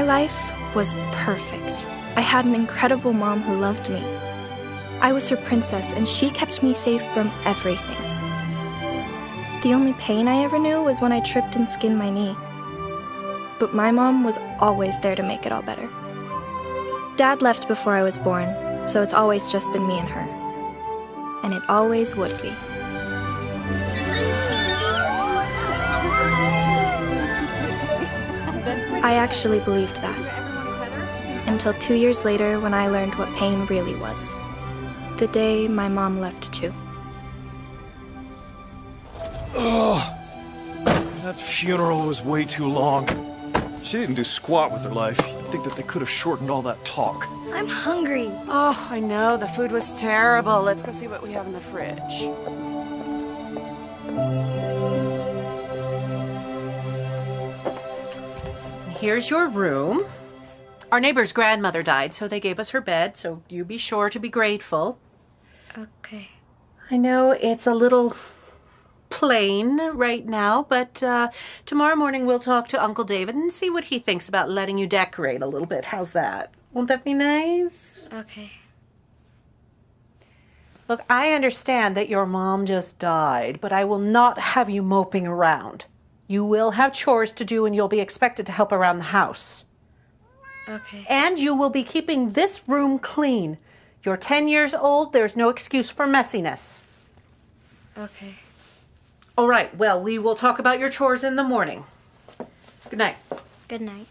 life was perfect. I had an incredible mom who loved me. I was her princess, and she kept me safe from everything. The only pain I ever knew was when I tripped and skinned my knee. But my mom was always there to make it all better. Dad left before I was born, so it's always just been me and her. And it always would be. I actually believed that. Until 2 years later when I learned what pain really was. The day my mom left too. Ugh. That funeral was way too long. She didn't do squat with her life. You'd think that they could have shortened all that talk. I'm hungry. Oh, I know. The food was terrible. Let's go see what we have in the fridge. Here's your room. Our neighbor's grandmother died, so they gave us her bed, so you be sure to be grateful. Okay. I know it's a little plain right now, but tomorrow morning we'll talk to Uncle David and see what he thinks about letting you decorate a little bit. How's that? Won't that be nice? Okay. Look, I understand that your mom just died, but I will not have you moping around. You will have chores to do and you'll be expected to help around the house. Okay. And you will be keeping this room clean. You're 10 years old, there's no excuse for messiness. Okay. All right, well, we will talk about your chores in the morning. Good night. Good night.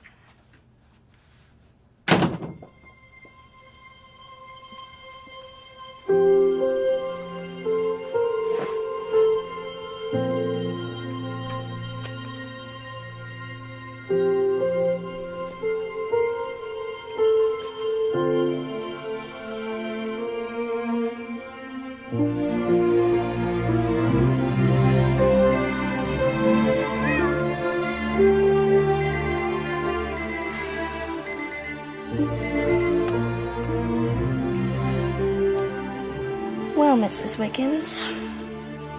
Well, Mrs. Wiggins,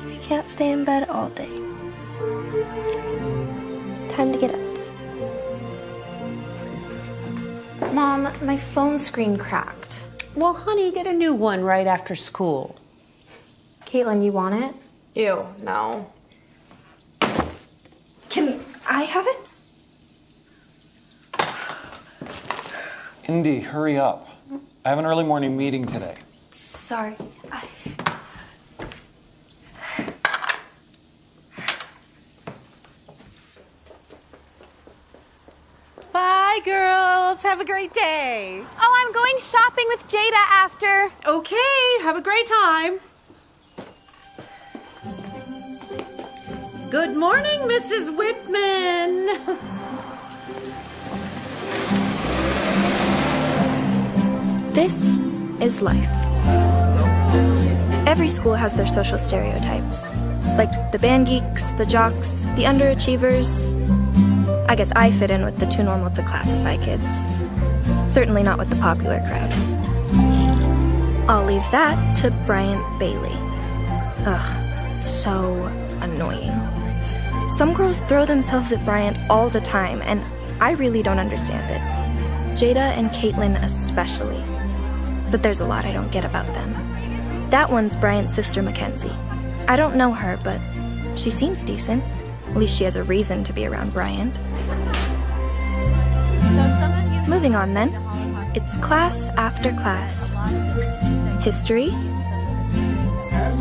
I can't stay in bed all day. Time to get up. Mom, my phone screen cracked. Well, honey, get a new one right after school. Caitlin, you want it? Ew, no. Can I have it? Indy, hurry up. I have an early morning meeting today. Sorry. Bye, girls. Have a great day. Oh, I'm going shopping with Jada after. Okay, have a great time. Good morning, Mrs. Whitman. This is life. Every school has their social stereotypes. Like the band geeks, the jocks, the underachievers. I guess I fit in with the too normal to classify kids. Certainly not with the popular crowd. I'll leave that to Bryant Bailey. Ugh, so annoying. Some girls throw themselves at Bryant all the time, and I really don't understand it. Jada and Caitlin especially. But there's a lot I don't get about them. That one's Bryant's sister, Mackenzie. I don't know her, but she seems decent. At least she has a reason to be around Bryant. Moving on then. It's class after class. History,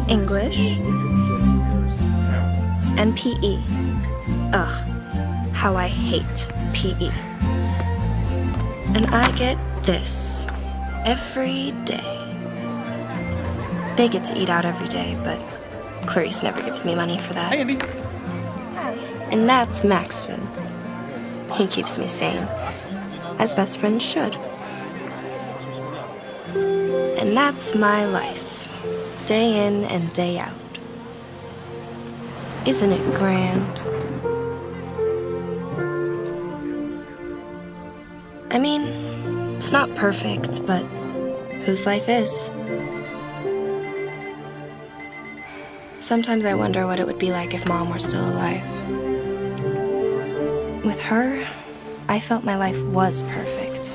English, and PE. Ugh, how I hate PE. And I get this every day. They get to eat out every day, but Clarice never gives me money for that. Hey, Indy. Hi. And that's Maxton. He keeps me sane, as best friends should. And that's my life, day in and day out. Isn't it grand? I mean, it's not perfect, but whose life is? Sometimes I wonder what it would be like if Mom were still alive. With her, I felt my life was perfect.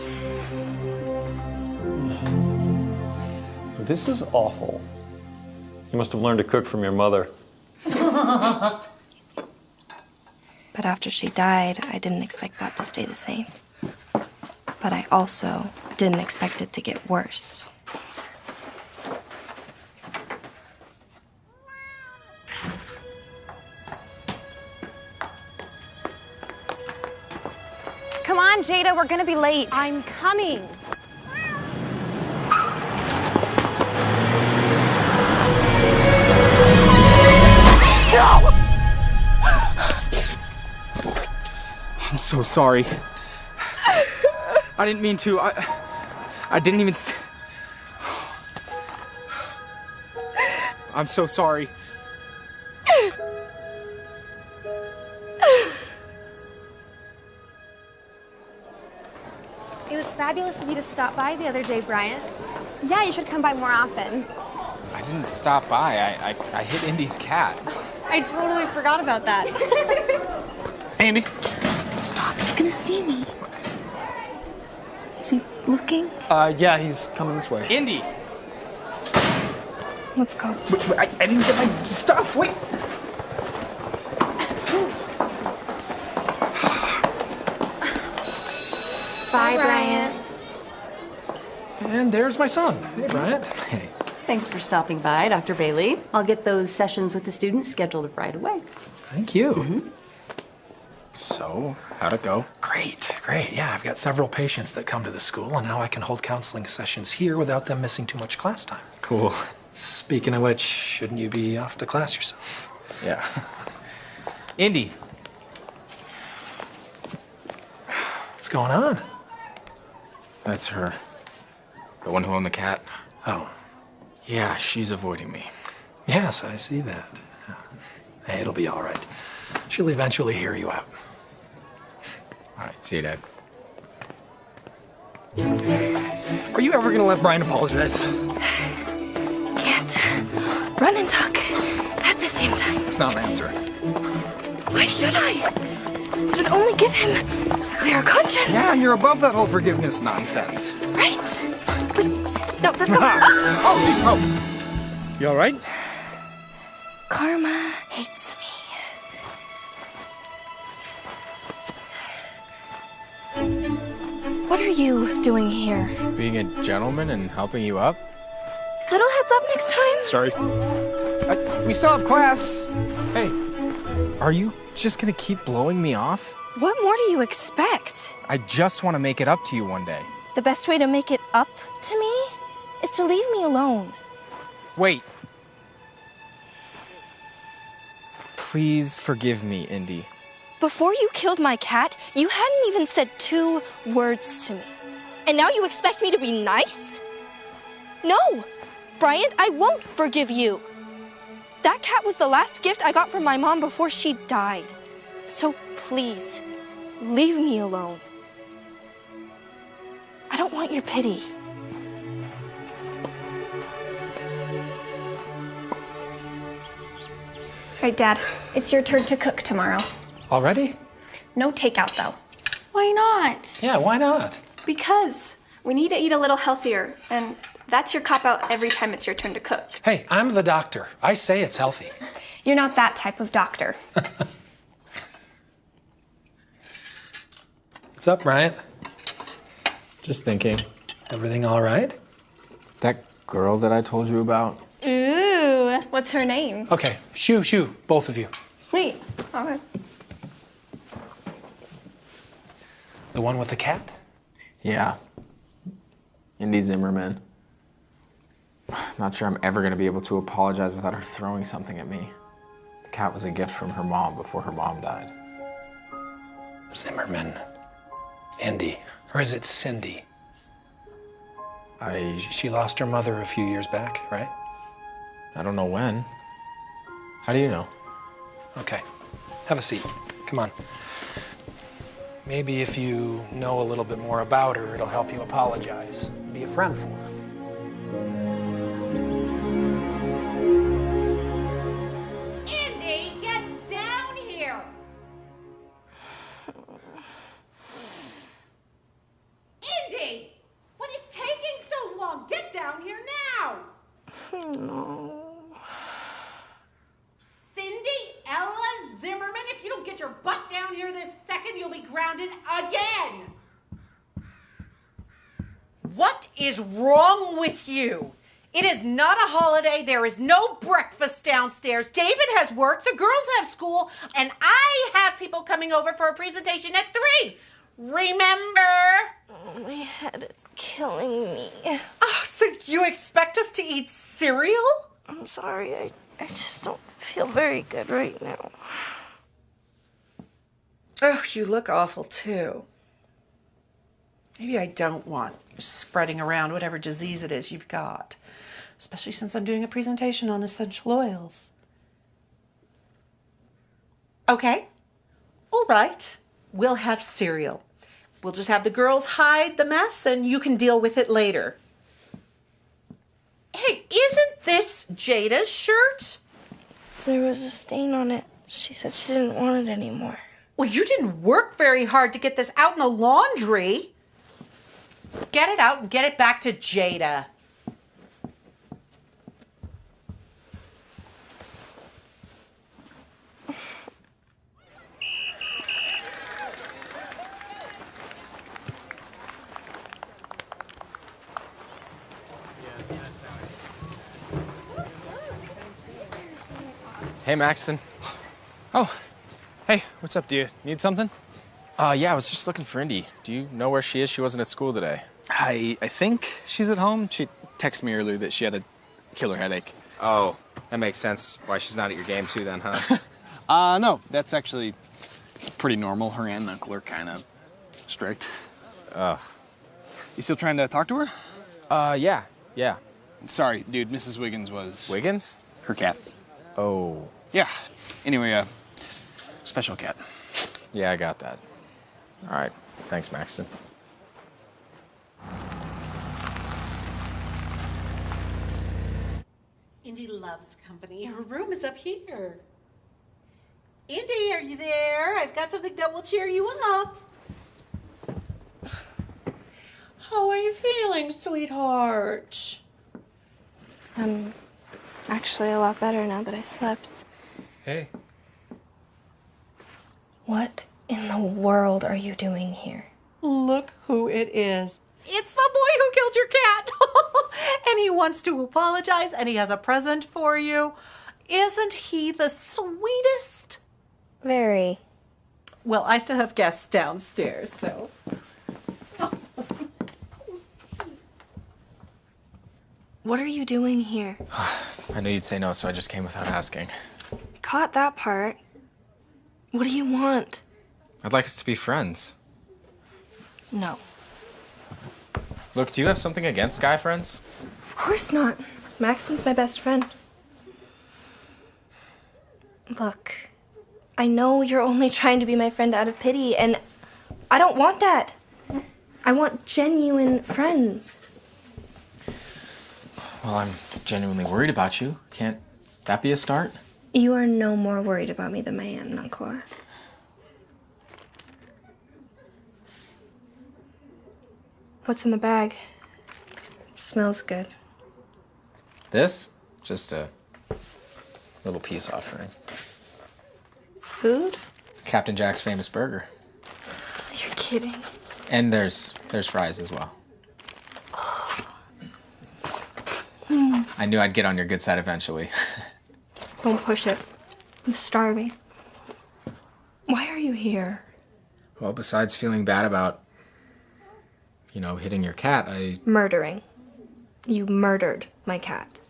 This is awful. You must have learned to cook from your mother. But after she died, I didn't expect that to stay the same. But I also didn't expect it to get worse. Come on, Jada, we're gonna be late. I'm coming. I'm so sorry. I didn't mean to. I didn't even. I'm so sorry. It was fabulous of you to stop by the other day, Bryant. Yeah, you should come by more often. I didn't stop by. I hit Indy's cat. I totally forgot about that. Andy. Stop, he's gonna see me. Is he looking? Yeah, he's coming this way. Indy! Let's go. Wait, I didn't get my stuff. Wait. Bye, Bryant. And there's my son. Hey, Bryant. Hey. Thanks for stopping by, Dr. Bailey. I'll get those sessions with the students scheduled right away. Thank you. So, how'd it go? Great. Yeah, I've got several patients that come to the school, and now I can hold counseling sessions here without them missing too much class time. Cool. Speaking of which, shouldn't you be off to class yourself? Yeah. Indy. What's going on? That's her. The one who owned the cat. Oh, Yeah, she's avoiding me. yes, I see that. Hey, it'll be all right. She'll eventually hear you out. All right, see you, Dad. Are you ever gonna let Brian apologize? Can't run and talk at the same time. It's not an answer. Why should I? It would only give him a clear conscience. Yeah, you're above that whole forgiveness nonsense. Right? Wait, no, that's not. Oh, geez, oh. You all right? Karma hates me. What are you doing here? Being a gentleman and helping you up? Little heads up next time. Sorry. We still have class. Hey, are you just gonna keep blowing me off? What more do you expect? I just want to make it up to you one day. The best way to make it up to me is to leave me alone. Wait. Please forgive me, Indy. Before you killed my cat, you hadn't even said 2 words to me. And now you expect me to be nice? No! Bryant, I won't forgive you. That cat was the last gift I got from my mom before she died. So please, leave me alone. I don't want your pity. All right, Dad, it's your turn to cook tomorrow. Already? No takeout, though. Why not? Yeah, why not? Because we need to eat a little healthier, and that's your cop-out every time it's your turn to cook. Hey, I'm the doctor. I say it's healthy. You're not that type of doctor. What's up, Bryant? Just thinking. Everything all right? That girl that I told you about? Ooh, what's her name? Okay, shoo, both of you. Sweet. Okay. The one with the cat? Yeah. Indy Zimmerman. Not sure I'm ever going to be able to apologize without her throwing something at me. The cat was a gift from her mom before her mom died. Zimmerman. Indy. Or is it Cindy? She lost her mother a few years back, right? I don't know when. How do you know? Okay. Have a seat. Come on. Maybe if you know a little bit more about her, it'll help you apologize. Be a friend for her. Indy, get down here! don't know. Cindy Ella Zimmerman, if you don't get your butt down here this second, you'll be grounded again. What is wrong with you? It is not a holiday. There is no breakfast downstairs. David has work, the girls have school, and I have people coming over for a presentation at 3. Remember? Oh, my head is killing me. Oh, so you expect us to eat cereal? I'm sorry, I just don't feel very good right now. Oh, you look awful too. Maybe I don't want you spreading around whatever disease it is you've got, especially since I'm doing a presentation on essential oils. Okay, all right, we'll have cereal. We'll just have the girls hide the mess and you can deal with it later. Hey, isn't this Jada's shirt? There was a stain on it. She said she didn't want it anymore. Well, you didn't work very hard to get this out in the laundry. Get it out and get it back to Jada. Hey, Maxton. Oh, hey, what's up? Do you need something? Yeah, I was just looking for Indy. Do you know where she is? She wasn't at school today. I think she's at home. She texted me earlier that she had a killer headache. Oh, that makes sense. Why she's not at your game too then, huh? No, that's actually pretty normal. Her aunt and uncle are kind of strict. Ugh. You still trying to talk to her? Yeah. Sorry, dude, Mrs. Wiggins was... Wiggins? Her cat. Oh. Yeah. Anyway, special cat. Yeah, I got that. All right. Thanks, Maxton. Indy loves company. Her room is up here. Indy, are you there? I've got something that will cheer you up. How are you feeling, sweetheart? I'm actually a lot better now that I slept. Hey. What in the world are you doing here? Look who it is. It's the boy who killed your cat. And he wants to apologize, and he has a present for you. Isn't he the sweetest? Very. Well, I still have guests downstairs, so. What are you doing here? I knew you'd say no, so I just came without asking. Caught that part. What do you want? I'd like us to be friends. No. Look, do you have something against guy friends? Of course not. Maxton's my best friend. Look, I know you're only trying to be my friend out of pity, and I don't want that. I want genuine friends. Well, I'm genuinely worried about you. Can't that be a start? You are no more worried about me than my aunt and uncle are. What's in the bag? It smells good. This? Just a little peace offering. Food? Captain Jack's famous burger. You're kidding. And there's fries as well. I knew I'd get on your good side eventually. Don't push it. I'm starving. Why are you here? Well, besides feeling bad about, hitting your cat, Murdering. You murdered my cat.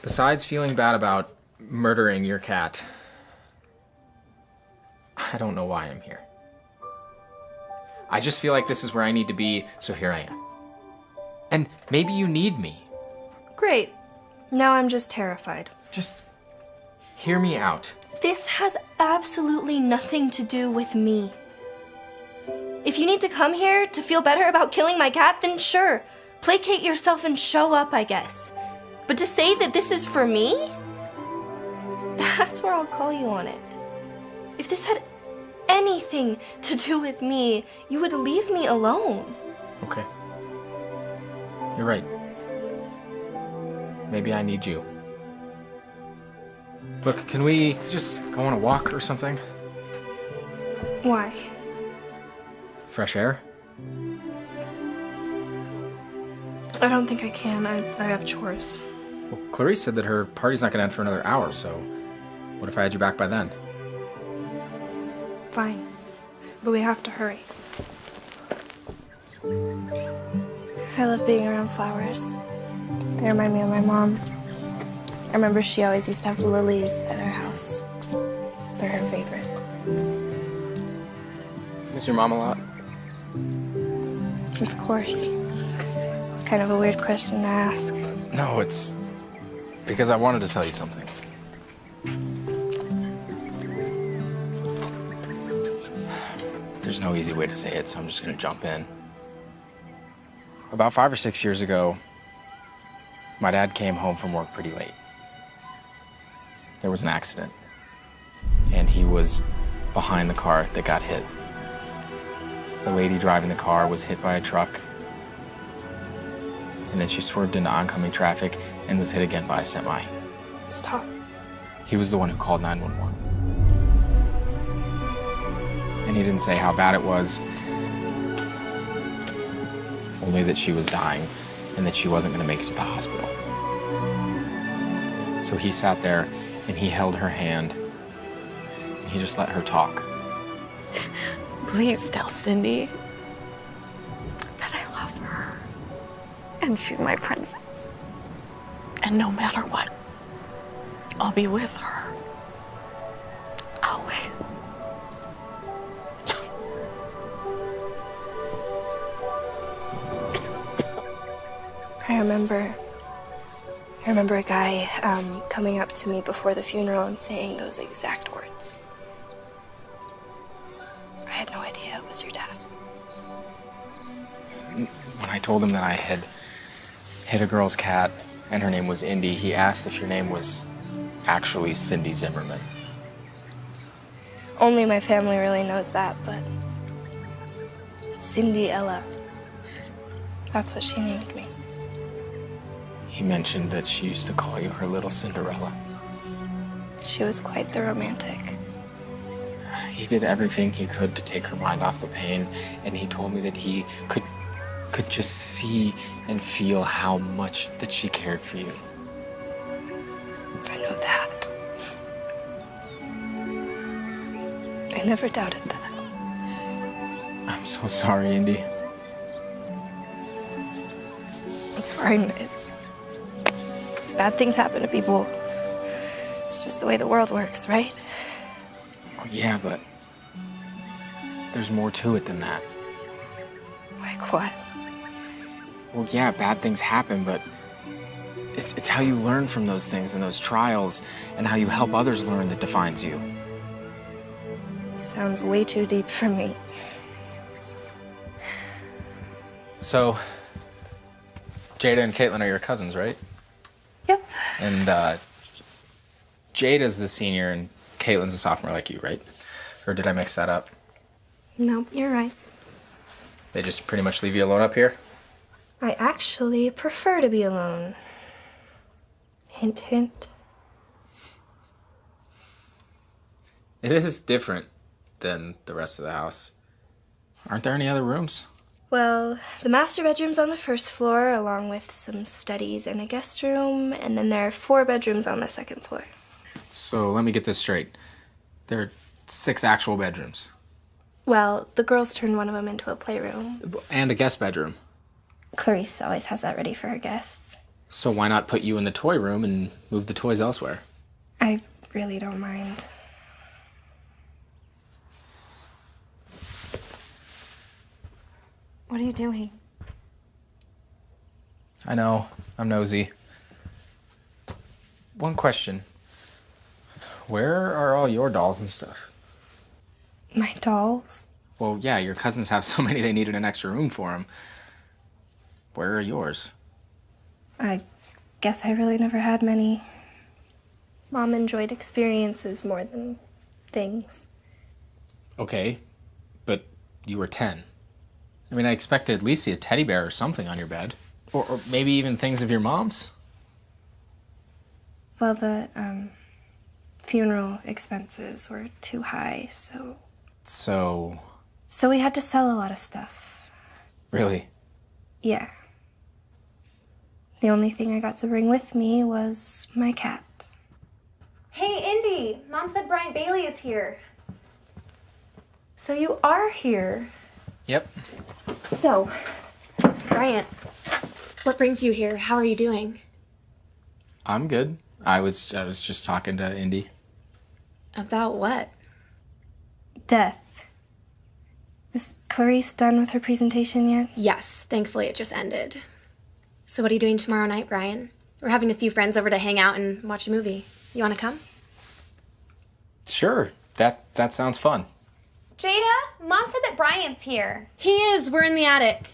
Besides feeling bad about murdering your cat, I don't know why I'm here. I just feel like this is where I need to be, so here I am. And maybe you need me. Great. Now I'm just terrified. Just hear me out. This has absolutely nothing to do with me. If you need to come here to feel better about killing my cat, then sure. Placate yourself and show up, I guess. But to say that this is for me? That's where I'll call you on it. If this had anything to do with me, you would leave me alone. Okay. You're right. maybe I need you. Look, can we just go on a walk or something? Why? Fresh air? I don't think I can. I have chores. Well, Clarice said that her party's not gonna end for another hour, so what if I had you back by then? Fine. But we have to hurry. I love being around flowers. They remind me of my mom. I remember she always used to have lilies at our house. They're her favorite. Miss your mom a lot? Of course. It's kind of a weird question to ask. No, it's because I wanted to tell you something. There's no easy way to say it, so I'm just gonna jump in. About 5 or 6 years ago, my dad came home from work pretty late. There was an accident, and he was behind the car that got hit. The lady driving the car was hit by a truck, and then she swerved into oncoming traffic and was hit again by a semi. Stop. He was the one who called 911. And he didn't say how bad it was, only that she was dying and that she wasn't going to make it to the hospital. So he sat there and he held her hand and he just let her talk. Please tell Cindy that I love her and she's my princess. And no matter what, I'll be with her. Always. I remember a guy coming up to me before the funeral and saying those exact words. I had no idea it was your dad. When I told him that I had hit a girl's cat and her name was Indy, he asked if your name was actually Cindy Zimmerman. Only my family really knows that, but Cindy Ella. That's what she named me. He mentioned that she used to call you her little Cinderella. She was quite the romantic. He did everything he could to take her mind off the pain, and he told me that he could just see and feel how much that she cared for you. I know that. I never doubted that. I'm so sorry, Indy. It's fine. Bad things happen to people. It's just the way the world works, right? Oh, yeah, but there's more to it than that. Like what? Well, yeah, bad things happen, but it's how you learn from those things and those trials and how you help others learn that defines you. Sounds way too deep for me. So, Jada and Caitlin are your cousins, right? Yep. And Jada's the senior and Caitlin's a sophomore like you, right? Or did I mix that up? Nope, you're right. They just pretty much leave you alone up here? I actually prefer to be alone. Hint, hint. It is different than the rest of the house. Aren't there any other rooms? Well, the master bedroom's on the first floor, along with some studies and a guest room, and then there are 4 bedrooms on the second floor. So let me get this straight. There are 6 actual bedrooms. Well, the girls turned one of them into a playroom. And a guest bedroom. Clarice always has that ready for her guests. So why not put you in the toy room and move the toys elsewhere? I really don't mind. What are you doing? I know, I'm nosy. One question. Where are all your dolls and stuff? My dolls? Well, yeah, your cousins have so many they needed an extra room for them. Where are yours? I guess I really never had many. Mom enjoyed experiences more than things. Okay, but you were 10. I mean, I expected at least a teddy bear or something on your bed. Or maybe even things of your mom's. Well, the funeral expenses were too high, so... So we had to sell a lot of stuff. Really? Yeah. The only thing I got to bring with me was my cat. Hey, Indy! Mom said Bryant Bailey is here. So you are here. Yep. So, Bryant, what brings you here? How are you doing? I'm good. I was just talking to Indy. About what? Death. Is Clarice done with her presentation yet? Yes, thankfully it just ended. So what are you doing tomorrow night, Brian? We're having a few friends over to hang out and watch a movie. You want to come? Sure. That sounds fun. Jada, Mom said that Bryant's here. He is. We're in the attic.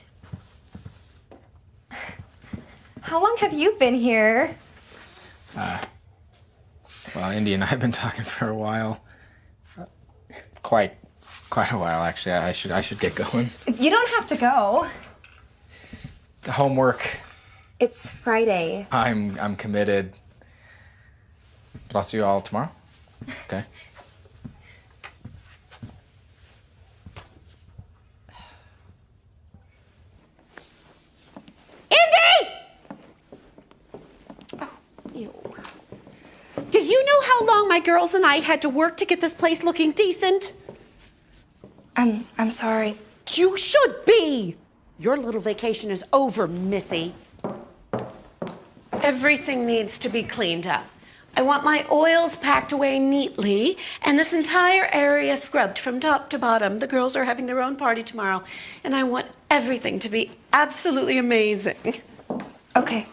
How long have you been here? Well, Indy and I have been talking for a while. Quite a while, actually. I should get going. You don't have to go. The homework. It's Friday. I'm committed. But I'll see you all tomorrow. Okay. Indy! Oh, ew. Do you know how long my girls and I had to work to get this place looking decent? I'm sorry. You should be. Your little vacation is over, Missy. Everything needs to be cleaned up. I want my oils packed away neatly and this entire area scrubbed from top to bottom. The girls are having their own party tomorrow, and I want everything to be absolutely amazing. Okay.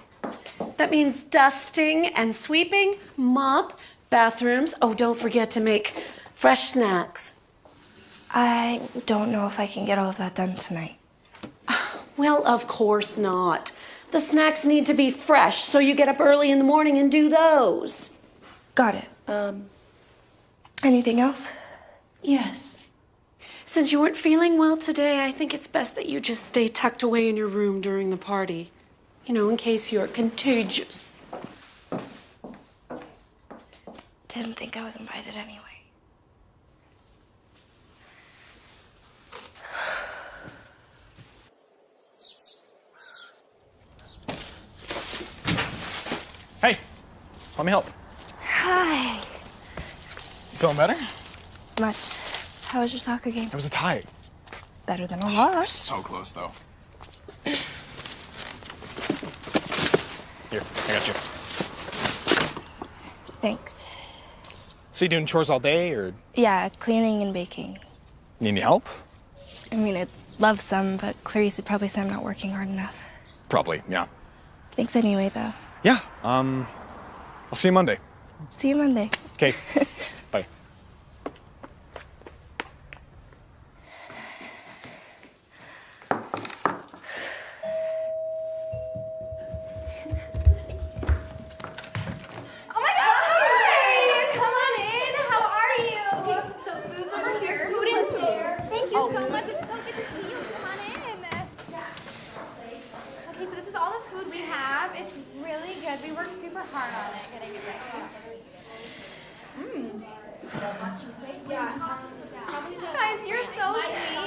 That means dusting and sweeping, mop, bathrooms. Oh, don't forget to make fresh snacks. I don't know if I can get all of that done tonight. Well, of course not. The snacks need to be fresh, so you get up early in the morning and do those. Got it. Anything else? Yes. Since you weren't feeling well today, I think it's best that you just stay tucked away in your room during the party. You know, in case you're contagious. Didn't think I was invited anyway. Hey, let me help. Hi. You feeling better? Much. How was your soccer game? It was a tie. Better than a loss. So close, though. Here, I got you. Thanks. So you doing chores all day, or Yeah, cleaning and baking. need any help? I mean, I'd love some, but Clarice would probably say I'm not working hard enough. Probably, yeah. Thanks anyway, though. Yeah, I'll see you Monday. See you Monday. Okay, bye. Oh my gosh, hi! Come on in. How are you? Okay, so food's over here. Food in there. Thank you so much. It's so good to see you. Come on in. Okay, so this is all the food we have. It's really good. We worked super hard on it, getting it ready. Guys, you're so sweet.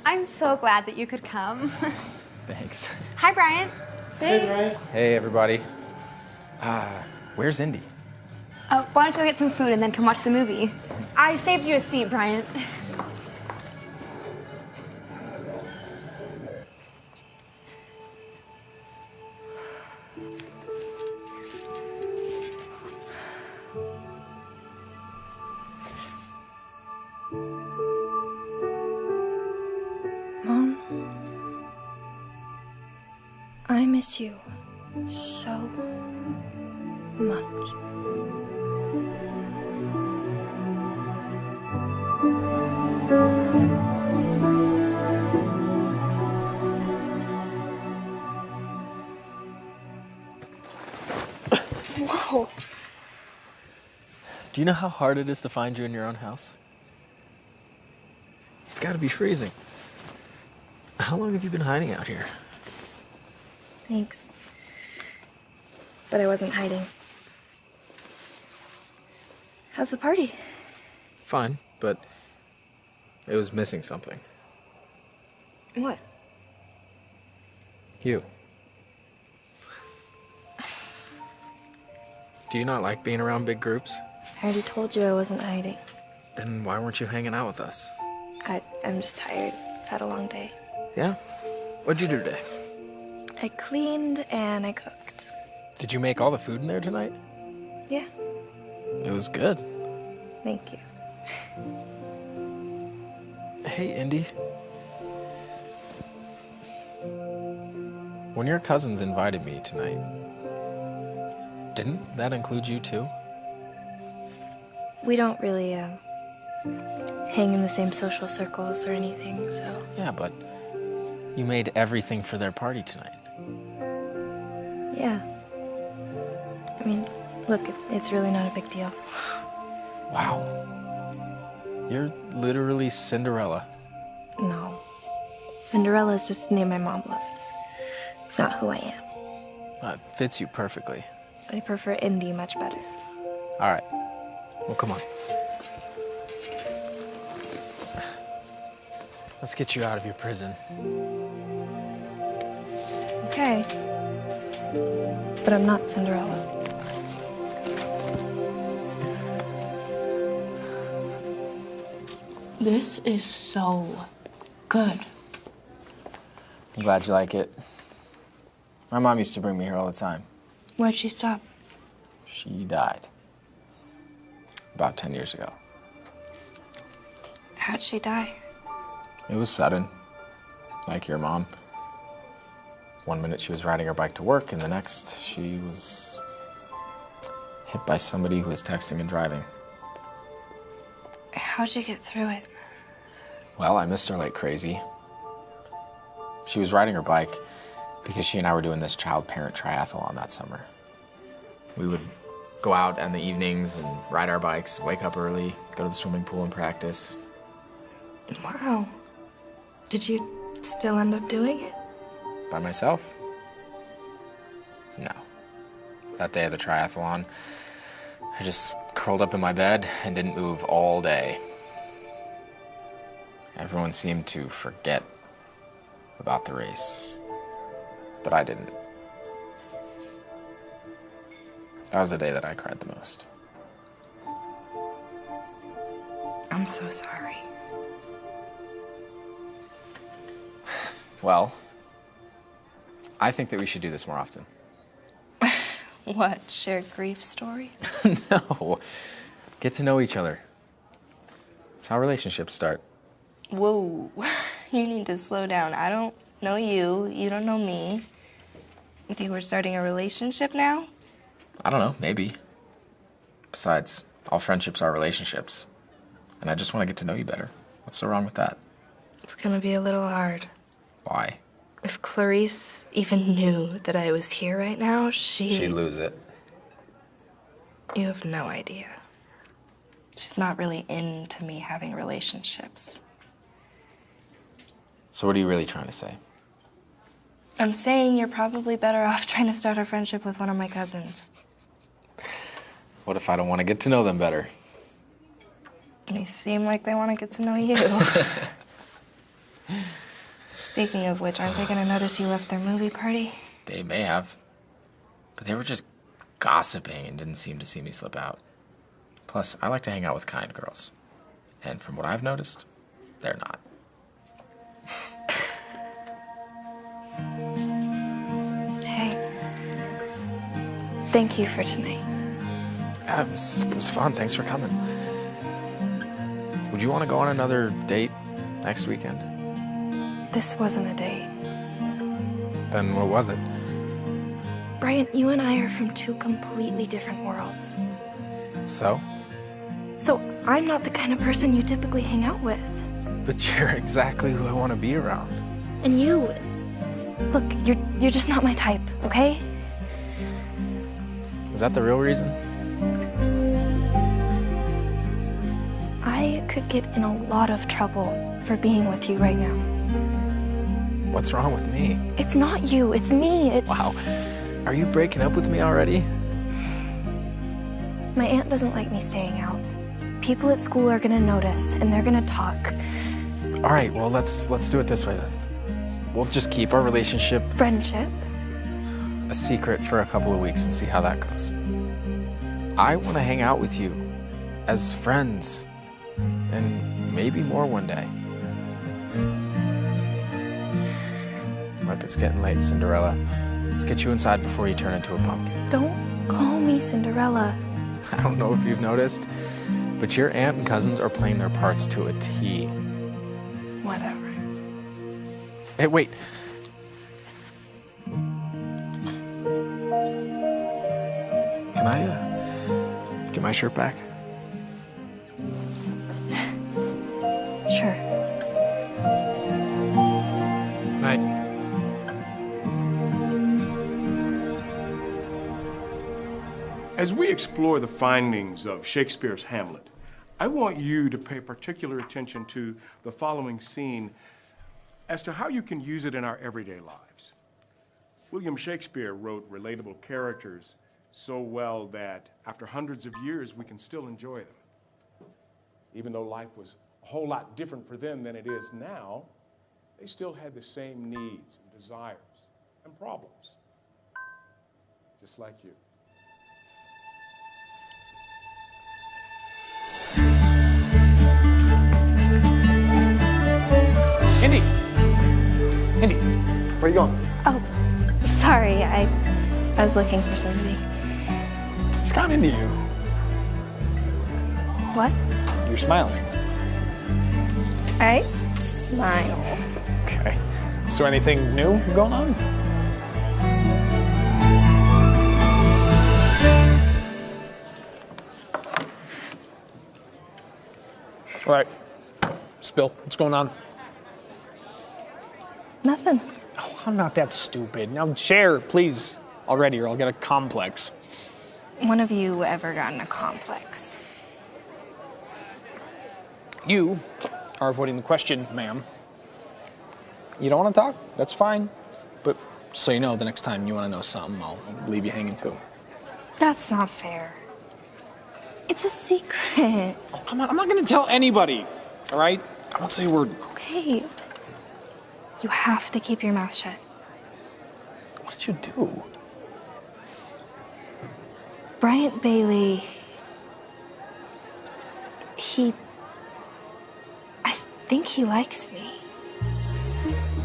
I'm so glad that you could come. Thanks. Hi, Brian. Hey, everybody. Where's Indy? Why don't you go get some food and then come watch the movie? I saved you a seat, Bryant. miss you so much. Whoa. Do you know how hard it is to find you in your own house? It's gotta be freezing. How long have you been hiding out here? Thanks. But I wasn't hiding. How's the party? Fine, but it was missing something. What? You. Do you not like being around big groups? I already told you I wasn't hiding. Then why weren't you hanging out with us? I'm just tired. Had a long day. Yeah? What'd you do today? I cleaned and I cooked. Did you make all the food in there tonight? Yeah, It was good. thank you. Hey, Indy. When your cousins invited me tonight, didn't that include you too? We don't really, hang in the same social circles or anything, so... Yeah, but you made everything for their party tonight. Yeah. I mean, look, it's really not a big deal. Wow. You're literally Cinderella. No. Cinderella's just the name my mom loved. It's not who I am. That fits you perfectly. I prefer Indy much better. All right. Well, come on. Let's get you out of your prison. Okay. But I'm not Cinderella. This is so good. I'm glad you like it. My mom used to bring me here all the time. Why'd she stop? She died about 10 years ago. How'd she die? It was sudden, like your mom. One minute she was riding her bike to work, and the next she was hit by somebody who was texting and driving. How'd you get through it? Well, I missed her like crazy. She was riding her bike because she and I were doing this child-parent triathlon that summer. We would go out in the evenings and ride our bikes, wake up early, go to the swimming pool and practice. Wow. Did you still end up doing it? By myself? No. That day of the triathlon, I just curled up in my bed and didn't move all day. Everyone seemed to forget about the race, but I didn't. That was the day that I cried the most. I'm so sorry. Well, I think that we should do this more often. What, share grief stories? No, get to know each other. It's how relationships start. Whoa, you need to slow down. I don't know you, you don't know me. You think we're starting a relationship now? I don't know, maybe. Besides, all friendships are relationships. And I just want to get to know you better. What's so wrong with that? It's gonna be a little hard. Why? If Clarice even knew that I was here right now, She'd lose it. You have no idea. She's not really into me having relationships. So what are you really trying to say? I'm saying you're probably better off trying to start a friendship with one of my cousins. What if I don't want to get to know them better? They seem like they want to get to know you. Speaking of which, aren't they going to notice you left their movie party? They may have. But they were just gossiping and didn't seem to see me slip out. Plus, I like to hang out with kind girls. And from what I've noticed, they're not. Hey. Thank you for tonight. It was fun. Thanks for coming. Would you want to go on another date next weekend? This wasn't a date. Then what was it? Brian, you and I are from two completely different worlds. So? So I'm not the kind of person you typically hang out with. But you're exactly who I want to be around. And you... Look, you're just not my type, okay? Is that the real reason? I could get in a lot of trouble for being with you right now. What's wrong with me? It's not you, it's me. Wow. Are you breaking up with me already? My aunt doesn't like me staying out. People at school are gonna notice, and they're gonna talk. All right, well, let's do it this way then. We'll just keep our relationship... Friendship? ...a secret for a couple of weeks and see how that goes. I want to hang out with you as friends, and maybe more one day. Look, it's getting late, Cinderella. Let's get you inside before you turn into a pumpkin. Don't call me Cinderella. I don't know if you've noticed, but your aunt and cousins are playing their parts to a T. Whatever. Hey, wait. Can I, get my shirt back? Sure. Night. As we explore the findings of Shakespeare's Hamlet, I want you to pay particular attention to the following scene as to how you can use it in our everyday lives. William Shakespeare wrote relatable characters so well that after hundreds of years, we can still enjoy them. Even though life was a whole lot different for them than it is now, they still had the same needs and desires and problems, just like you. Indy, where are you going? Oh, sorry, I was looking for somebody. It's kind of into you. What? You're smiling. I smile. Okay. So anything new going on? All right. Spill. What's going on? Nothing. Oh, I'm not that stupid. Now share, please, already, or I'll get a complex. When have you ever gotten a complex? You are avoiding the question, ma'am. You don't want to talk? That's fine. But just so you know, the next time you want to know something, I'll leave you hanging too. That's not fair. It's a secret. Oh, come on, I'm not going to tell anybody, all right? I won't say a word. Okay. You have to keep your mouth shut. What did you do? Bryant Bailey, I think he likes me.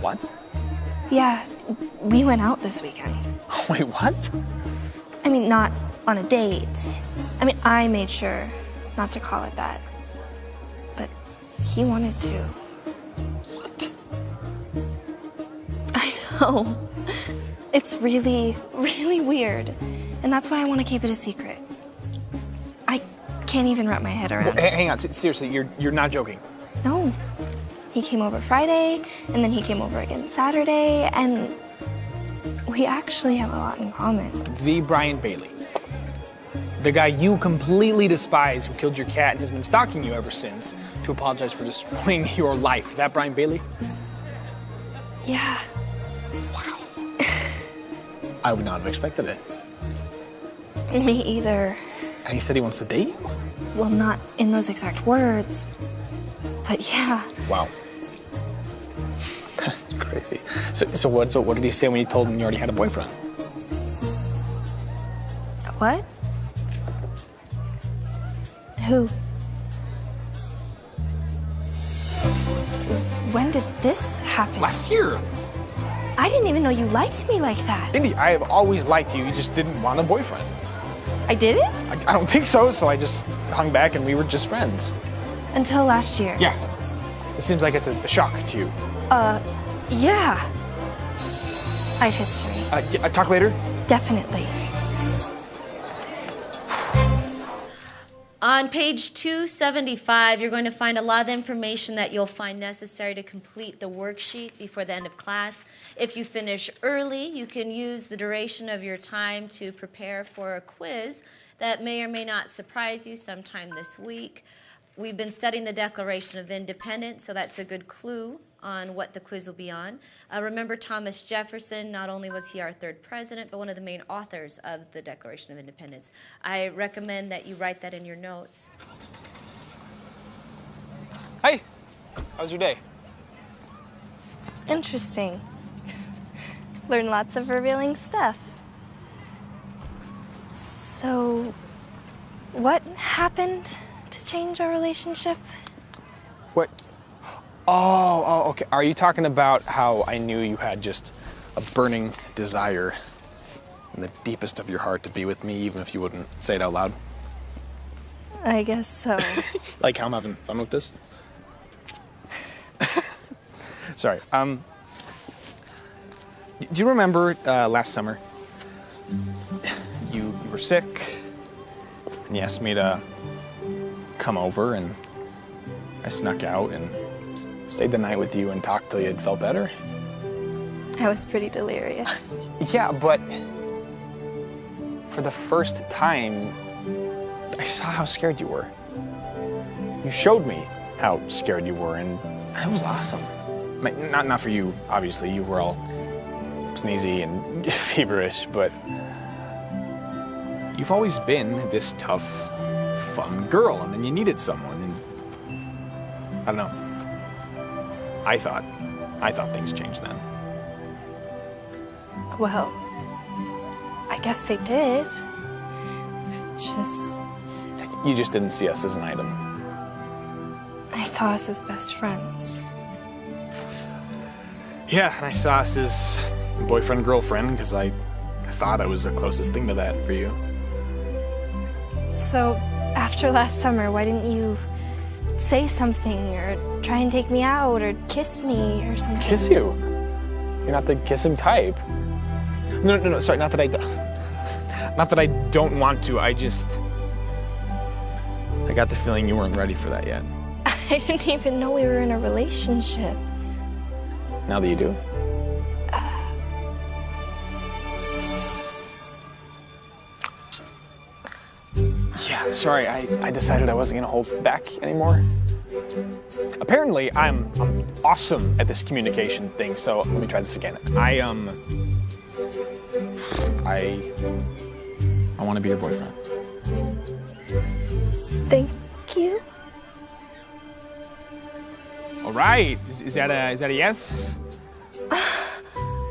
What? Yeah, we went out this weekend. Wait, what? I mean, not on a date. I mean, I made sure not to call it that. But he wanted to. What? I know. It's really, really weird. And that's why I want to keep it a secret. I can't even wrap my head around it. Hang on, seriously, you're not joking. No. He came over Friday, and then he came over again Saturday, and we actually have a lot in common. The Bryant Bailey. The guy you completely despise who killed your cat and has been stalking you ever since to apologize for destroying your life. That Bryant Bailey? Yeah. Wow. I would not have expected it. Me either. And he said he wants to date you? Well, not in those exact words, but yeah. Wow. That's crazy. So what did he say when you told him you already had a boyfriend? What? Who? When did this happen? Last year. I didn't even know you liked me like that. Indy, I have always liked you. You just didn't want a boyfriend. I didn't? I don't think so, so I just hung back and we were just friends. Until last year. Yeah. It seems like it's a shock to you. Yeah. I have history. Yeah, talk later. Definitely. On page 275, you're going to find a lot of information that you'll find necessary to complete the worksheet before the end of class. If you finish early, you can use the duration of your time to prepare for a quiz that may or may not surprise you sometime this week. We've been studying the Declaration of Independence, so that's a good clue on what the quiz will be on. Remember Thomas Jefferson, not only was he our third president, but one of the main authors of the Declaration of Independence. I recommend that you write that in your notes. Hey, how was your day? Interesting. Learn lots of revealing stuff. So, what happened to change our relationship? What? Oh, okay. Are you talking about how I knew you had just a burning desire in the deepest of your heart to be with me, even if you wouldn't say it out loud? I guess so. Like how I'm having fun with this? Sorry. Do you remember last summer? You were sick, and you asked me to come over, and I snuck out and stayed the night with you and talked till you had felt better. I was pretty delirious. Yeah, but for the first time, I saw how scared you were. You showed me how scared you were, and it was awesome. Not for you, obviously. You were all sneezy and feverish, but you've always been this tough, fun girl, and then you needed someone, and I don't know. I thought things changed then. Well, I guess they did. You just didn't see us as an item. I saw us as best friends. Yeah, and I saw us as boyfriend-girlfriend because I thought I was the closest thing to that for you. So, after last summer, why didn't you say something or try and take me out or kiss me or something? Kiss you? You're not the kissing type. No, sorry, not that I don't want to, I got the feeling you weren't ready for that yet. I didn't even know we were in a relationship. Now that you do? Yeah, sorry, I decided I wasn't gonna hold back anymore. Apparently, I'm awesome at this communication thing, so let me try this again. I want to be your boyfriend. Thank you. All right, is that a yes?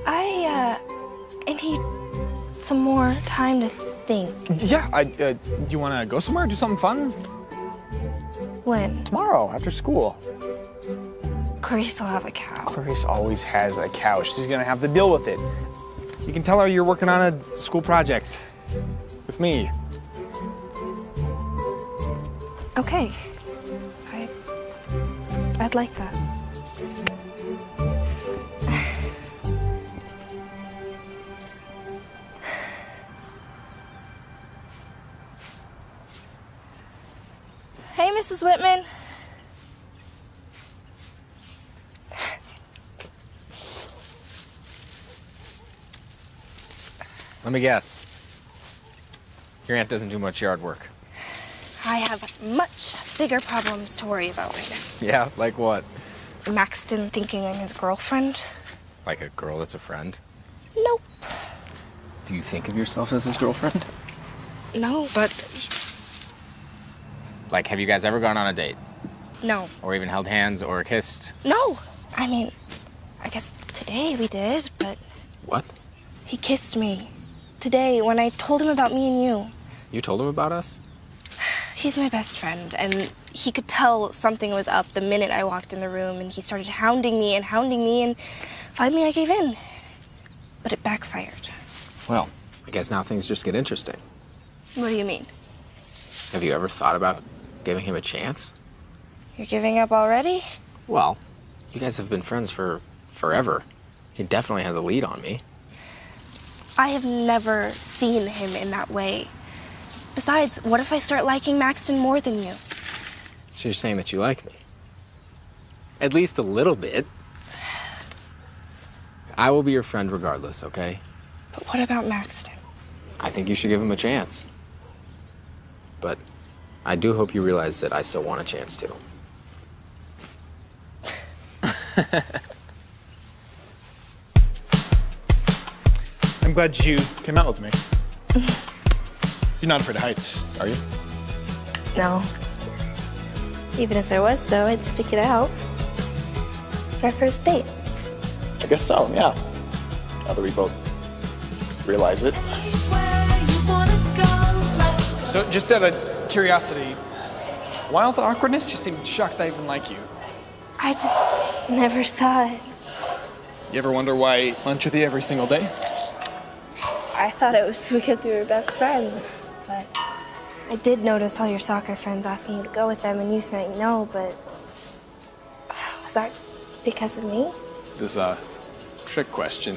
I need some more time to think. Yeah, do you want to go somewhere, do something fun? When? Tomorrow, after school. Clarice will have a cow. Clarice always has a cow. She's gonna have to deal with it. You can tell her you're working on a school project with me. Okay. I'd like that. Hey, Mrs. Whitman. Let me guess. Your aunt doesn't do much yard work. I have much bigger problems to worry about right now. Yeah, like what? Maxton thinking I'm his girlfriend. Like a girl that's a friend? Nope. Do you think of yourself as his girlfriend? No, but... Like, have you guys ever gone on a date? No. Or even held hands or kissed? No! I mean, I guess today we did, but... What? He kissed me. Today, when I told him about me and you. You told him about us? He's my best friend, and he could tell something was up the minute I walked in the room, and he started hounding me, and finally I gave in. But it backfired. Well, I guess now things just get interesting. What do you mean? Have you ever thought about giving him a chance? You're giving up already? Well, you guys have been friends for forever. He definitely has a lead on me. I have never seen him in that way. Besides, what if I start liking Maxton more than you? So you're saying that you like me? At least a little bit. I will be your friend regardless, okay? But what about Maxton? I think you should give him a chance. But I do hope you realize that I still want a chance too. I'm glad you came out with me. You're not afraid of heights, are you? No. Even if I was, though, I'd stick it out. It's our first date. I guess so, yeah. Now that we both realize it. So, just out of curiosity, why all the awkwardness? You seem shocked I even like you. I just never saw it. You ever wonder why I eat lunch with you every single day? I thought it was because we were best friends, but I did notice all your soccer friends asking you to go with them and you saying no, but was that because of me? Is this a trick question?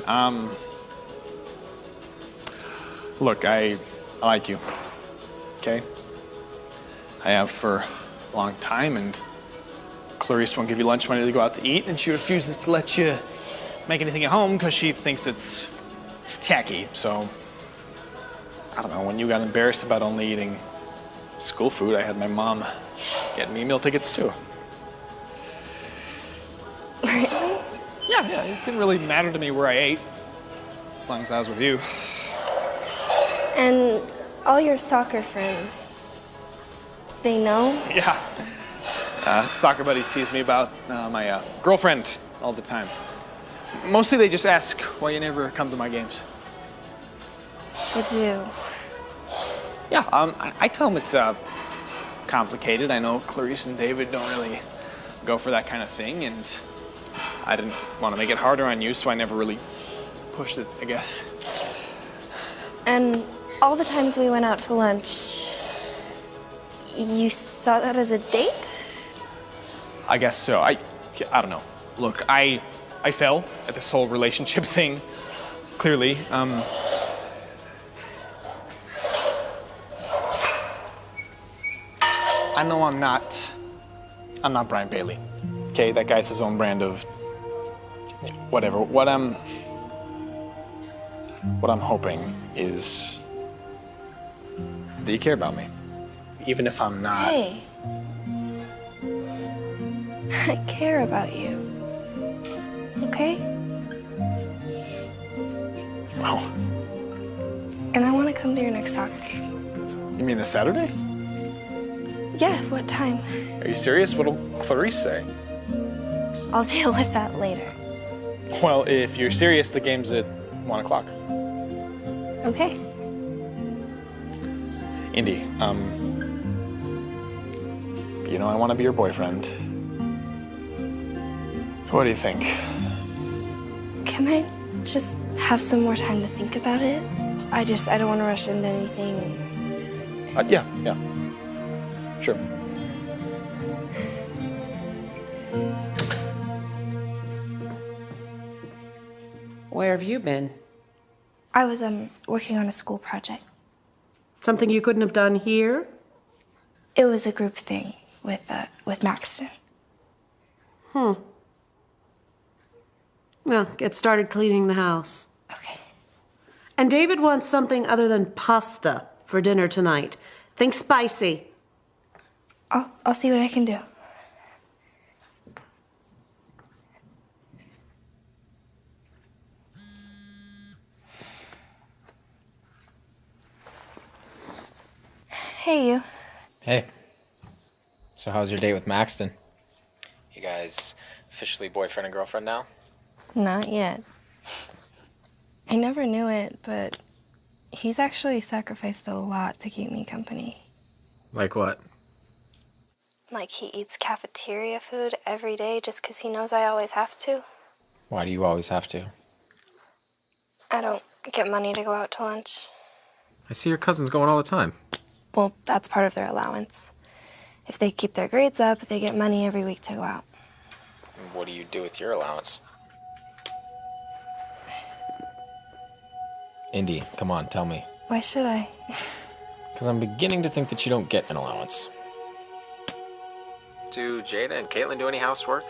Look, I like you, okay? I have for a long time, and Clarice won't give you lunch money to go out to eat, and she refuses to let you make anything at home because she thinks it's tacky. So, I don't know, when you got embarrassed about only eating school food, I had my mom get me meal tickets too. Really? Yeah, it didn't really matter to me where I ate, as long as I was with you. And all your soccer friends, they know? Yeah. Soccer buddies tease me about my girlfriend all the time. Mostly they just ask why you never come to my games. They do. Yeah, I tell them it's complicated. I know Clarice and David don't really go for that kind of thing, and I didn't want to make it harder on you, so I never really pushed it, I guess. And all the times we went out to lunch, you saw that as a date? I guess so. I don't know. Look, I fell at this whole relationship thing, clearly. I know I'm not Brian Bailey. Okay, that guy's his own brand of whatever. What I'm hoping is that you care about me, even if I'm not. Hey. I care about you. Okay? Wow. And I want to come to your next soccer game. You mean this Saturday? Yeah, what time? Are you serious? What'll Clarice say? I'll deal with that later. Well, if you're serious, the game's at 1 o'clock. Okay. Indy, you know I want to be your boyfriend. What do you think? Can I just have some more time to think about it? I don't want to rush into anything. Yeah. Sure. Where have you been? I was working on a school project. Something you couldn't have done here? It was a group thing with Maxton. Well, get started cleaning the house. Okay. And David wants something other than pasta for dinner tonight. Think spicy. I'll see what I can do. Hey, you. Hey. So how's your date with Maxton? You guys officially boyfriend and girlfriend now? Not yet. I never knew it, but he's actually sacrificed a lot to keep me company. Like what? Like he eats cafeteria food every day just because he knows I always have to. Why do you always have to? I don't get money to go out to lunch. I see your cousins going all the time. Well, that's part of their allowance. If they keep their grades up, they get money every week to go out. What do you do with your allowance? Indy, come on, tell me. Why should I? Because I'm beginning to think that you don't get an allowance. Do Jada and Caitlin do any housework?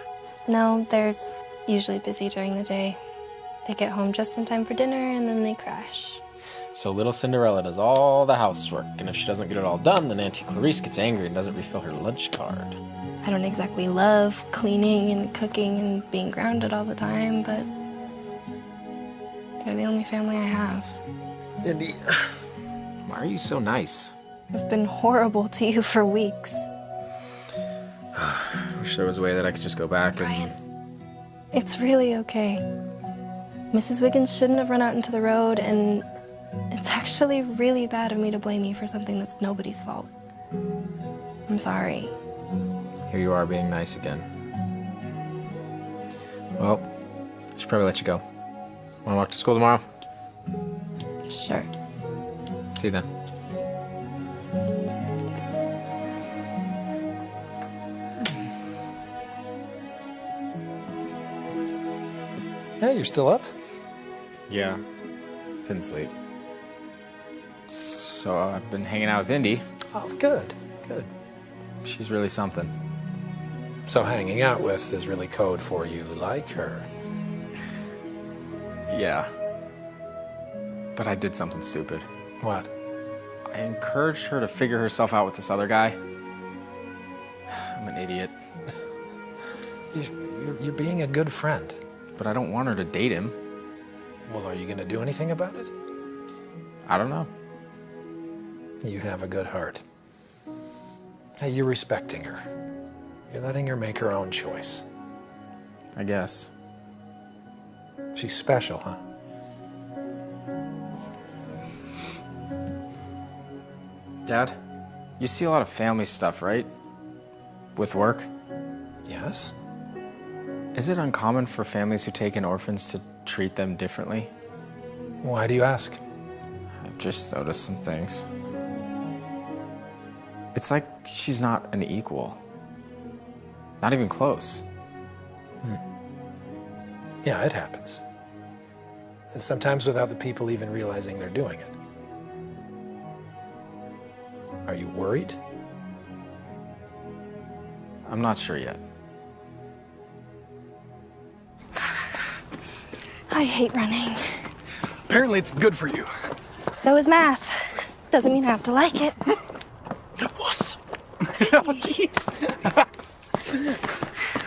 No, they're usually busy during the day. They get home just in time for dinner and then they crash. So little Cinderella does all the housework, and if she doesn't get it all done, then Auntie Clarice gets angry and doesn't refill her lunch card. I don't exactly love cleaning and cooking and being grounded all the time, but they're the only family I have. Indy, why are you so nice? I've been horrible to you for weeks. I wish there was a way that I could just go back Brian, it's really okay. Mrs. Wiggins shouldn't have run out into the road, and it's actually really bad of me to blame you for something that's nobody's fault. I'm sorry. Here you are being nice again. Well, I should probably let you go. Want to walk to school tomorrow? Sure. See you then. Hey, you're still up? Yeah. Couldn't sleep. So I've been hanging out with Indy. Oh, good, good. She's really something. So hanging out with is really code for you like her. Yeah. But I did something stupid. What? I encouraged her to figure herself out with this other guy. I'm an idiot. You're being a good friend. But I don't want her to date him. Well, are you going to do anything about it? I don't know. You have a good heart. Hey, you're respecting her. You're letting her make her own choice. I guess. She's special, huh? Dad, you see a lot of family stuff, right? With work? Yes. Is it uncommon for families who take in orphans to treat them differently? Why do you ask? I've just noticed some things. It's like she's not an equal. Not even close. Yeah, it happens. And sometimes without the people even realizing they're doing it. Are you worried? I'm not sure yet. I hate running. Apparently it's good for you. So is math. Doesn't mean I have to like it. Wuss. Oh, jeez.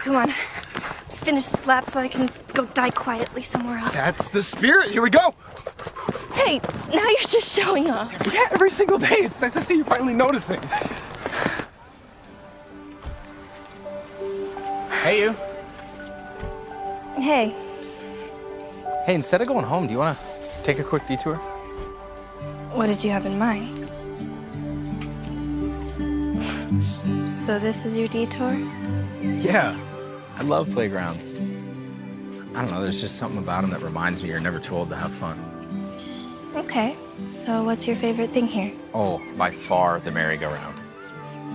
Come on. Let's finish this lap so I can go die quietly somewhere else. That's the spirit. Here we go. Hey, now you're just showing off. Yeah, every single day. It's nice to see you finally noticing. Hey, you. Hey. Hey, instead of going home, do you want to take a quick detour? What did you have in mind? So this is your detour? Yeah. I love playgrounds. I don't know, there's just something about them that reminds me you're never too old to have fun. Okay. So what's your favorite thing here? Oh, by far the merry-go-round.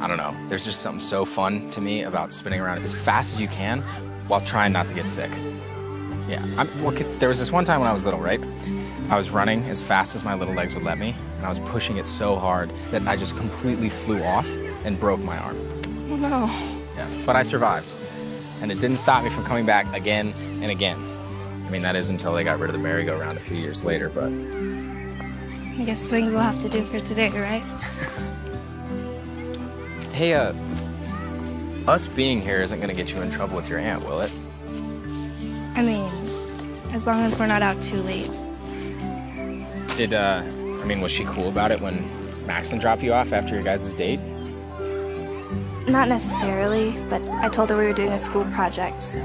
I don't know. There's just something so fun to me about spinning around as fast as you can while trying not to get sick. Yeah. There was this one time when I was little, right? I was running as fast as my little legs would let me, and I was pushing it so hard that I just completely flew off and broke my arm. Oh, no. Yeah. But I survived, and it didn't stop me from coming back again and again. I mean, that is until they got rid of the merry-go-round a few years later, but... I guess swings will have to do for today, right? Hey, us being here isn't gonna get you in trouble with your aunt, will it? I mean, as long as we're not out too late. Was she cool about it when Maxon dropped you off after your guys' date? Not necessarily, but I told her we were doing a school project, so...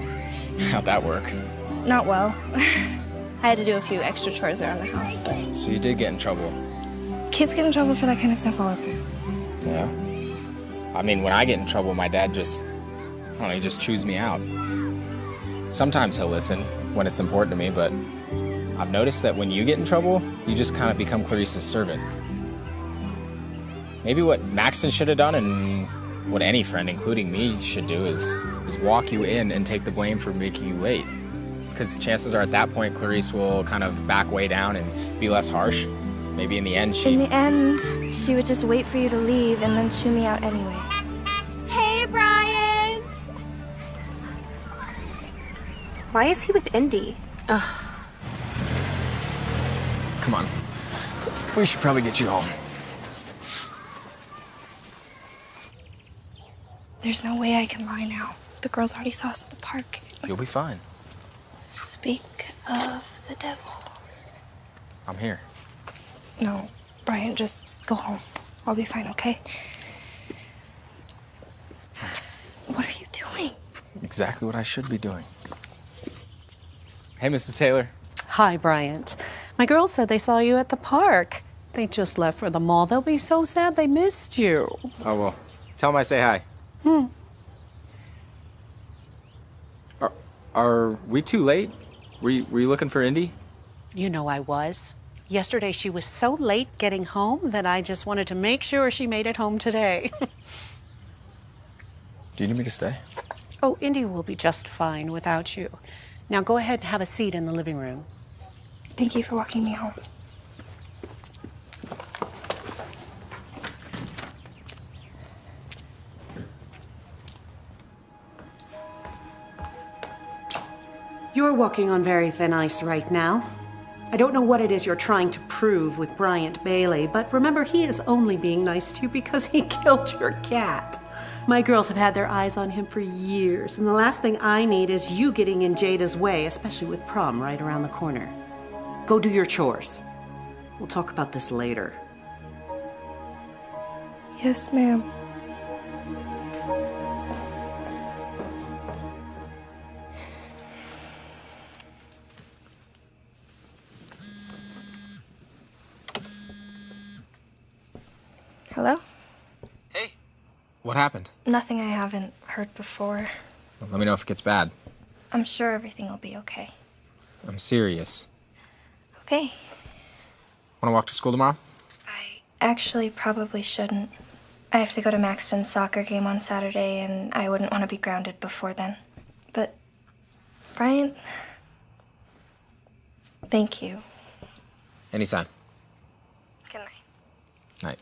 How'd that work? Not well. I had to do a few extra chores around the house, but... So you did get in trouble? Kids get in trouble for that kind of stuff all the time. Yeah? I mean, when I get in trouble, my dad he just chews me out. Sometimes he'll listen when it's important to me, but I've noticed that when you get in trouble, you just kind of become Clarice's servant. Maybe what Maxon should have done, and what any friend, including me, should do is walk you in and take the blame for making you late. Because chances are at that point, Clarice will kind of back way down and be less harsh. Maybe in the end, In the end, she would just wait for you to leave and then shoo me out anyway. Hey, Brian! Why is he with Indy? Come on. We should probably get you home. There's no way I can lie now. The girls already saw us at the park. You'll be fine. Speak of the devil. I'm here. No, Brian, just go home. I'll be fine, okay? What are you doing? Exactly what I should be doing. Hey, Mrs. Taylor. Hi, Bryant. My girls said they saw you at the park. They just left for the mall. They'll be so sad they missed you. Oh, well, tell them I say hi. Are we too late? Were you looking for Indy? You know I was. Yesterday she was so late getting home that I just wanted to make sure she made it home today. Do you need me to stay? Oh, Indy will be just fine without you. Now go ahead and have a seat in the living room. Thank you for walking me home. You're walking on very thin ice right now. I don't know what it is you're trying to prove with Bryant Bailey, but remember, he is only being nice to you because he killed your cat. My girls have had their eyes on him for years, and the last thing I need is you getting in Jada's way, especially with prom right around the corner. Go do your chores. We'll talk about this later. Yes, ma'am. Hello? Hey. What happened? Nothing I haven't heard before. Well, let me know if it gets bad. I'm sure everything will be okay. I'm serious. Okay. Want to walk to school tomorrow? Actually, probably shouldn't. I have to go to Maxton's soccer game on Saturday, and I wouldn't want to be grounded before then. But, Brian, thank you. Anytime. Good night. Night.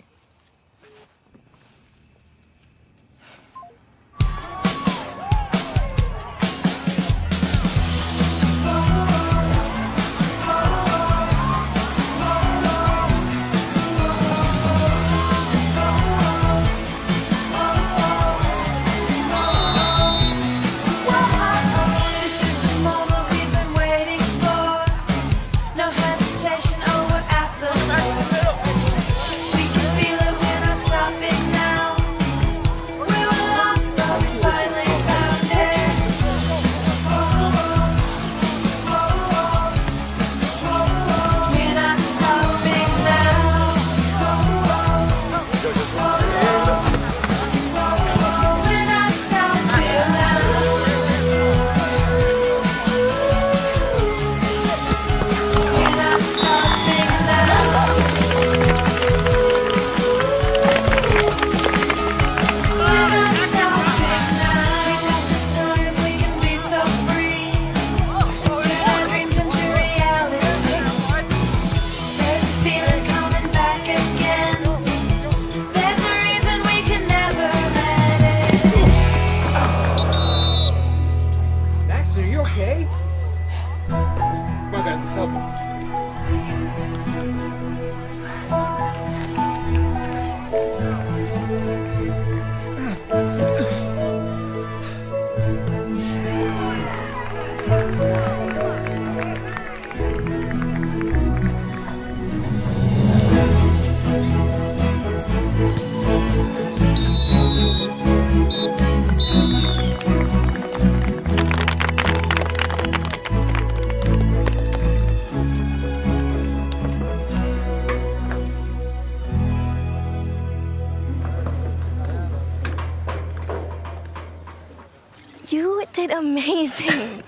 You did amazing.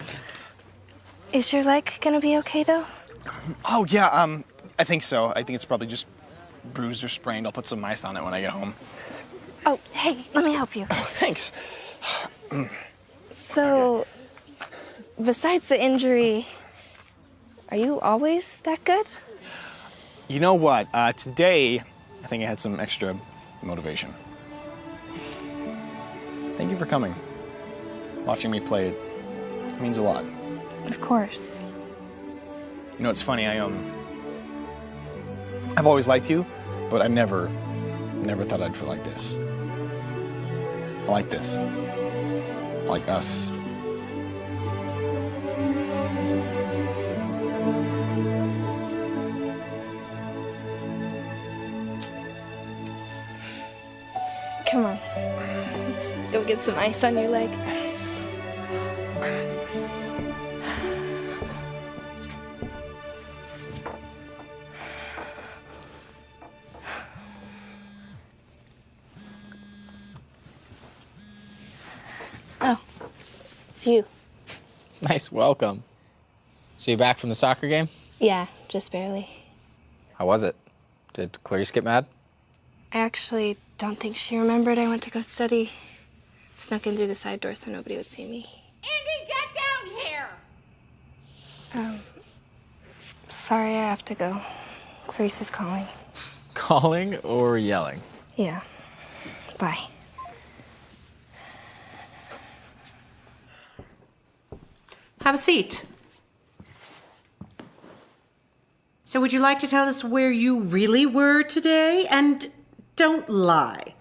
Is your leg gonna be okay, though? Oh, yeah, I think so. I think it's probably just bruised or sprained. I'll put some ice on it when I get home. Oh, hey, let me help you. Oh, thanks. So, besides the injury, are you always that good? You know what? Today, I think I had some extra motivation. Thank you for coming. Watching me play, it means a lot. Of course. You know, it's funny, I've always liked you, but I never thought I'd feel like this. I like this. I like us. Come on. Let's go get some ice on your leg. Oh, it's you. Nice welcome. So you back from the soccer game? Yeah, just barely. How was it? Did Clarice get mad? I actually don't think she remembered I went to go study. Snuck in through the side door so nobody would see me. Andy, get down here! Sorry, I have to go. Clarice is calling. Calling or yelling? Yeah. Bye. Have a seat. So would you like to tell us where you really were today? And don't lie.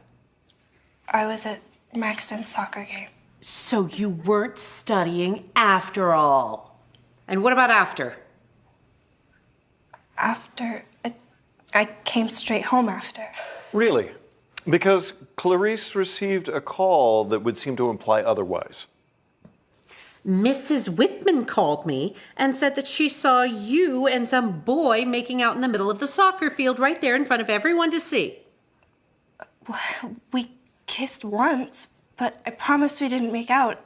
I was at Maxton's soccer game. So you weren't studying after all. And what about after? After, I came straight home after. Really? Because Clarice received a call that would seem to imply otherwise. Mrs. Whitman called me and said that she saw you and some boy making out in the middle of the soccer field right there in front of everyone to see. We kissed once, but I promise we didn't make out.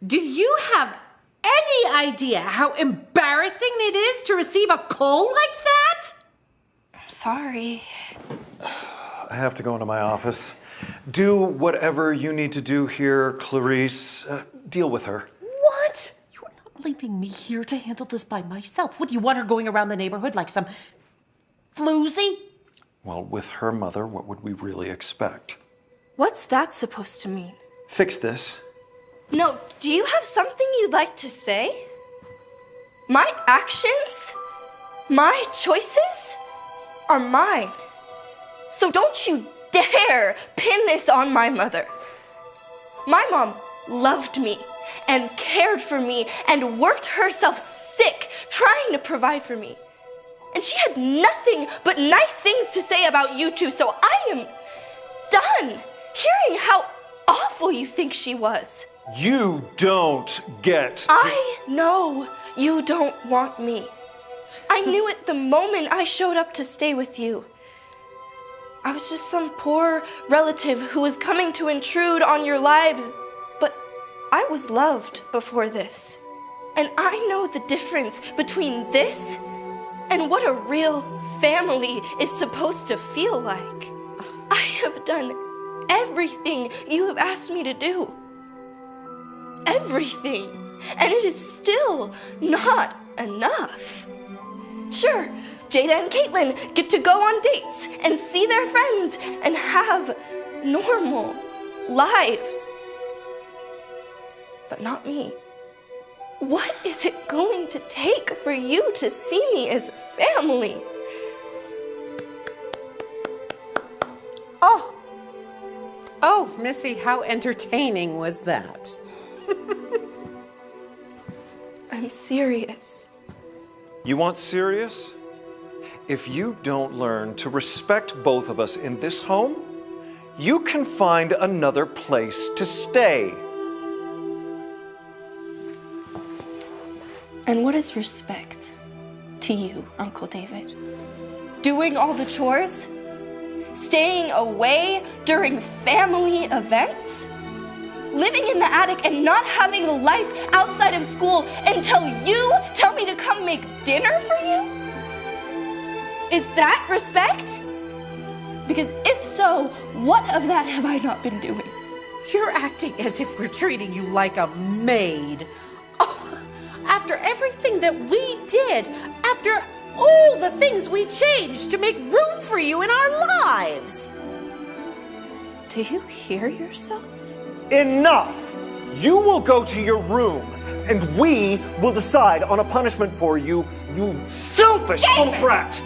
Do you have any idea how embarrassing it is to receive a call like that? I'm sorry. I have to go into my office. Do whatever you need to do here, Clarice. Deal with her. What? You're not leaving me here to handle this by myself. What, do you want her going around the neighborhood like some floozy? Well, with her mother, what would we really expect? What's that supposed to mean? Fix this. No, do you have something you'd like to say? My actions, my choices are mine. So don't you dare pin this on my mother. My mom loved me and cared for me and worked herself sick trying to provide for me. And she had nothing but nice things to say about you two, so I am done hearing how awful you think she was. You don't get I know you don't want me. I knew it the moment I showed up to stay with you. I was just some poor relative who was coming to intrude on your lives, but I was loved before this. And I know the difference between this and what a real family is supposed to feel like. I have done everything you have asked me to do. Everything. And it is still not enough. Sure, Jada and Caitlin get to go on dates and see their friends and have normal lives. But not me. What is it going to take for you to see me as family? Oh, Missy, how entertaining was that? I'm serious. You want serious? If you don't learn to respect both of us in this home, you can find another place to stay. And what is respect to you, Uncle David? Doing all the chores? Staying away during family events? Living in the attic and not having a life outside of school until you tell me to come make dinner for you? Is that respect? Because if so, what of that have I not been doing? You're acting as if we're treating you like a maid. Oh, After everything that we did, after all the things we changed to make room for you in our lives. Do you hear yourself? Enough! You will go to your room, and we will decide on a punishment for you, you selfish little brat!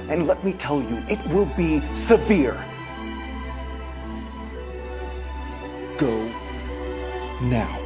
And let me tell you, it will be severe. Go now.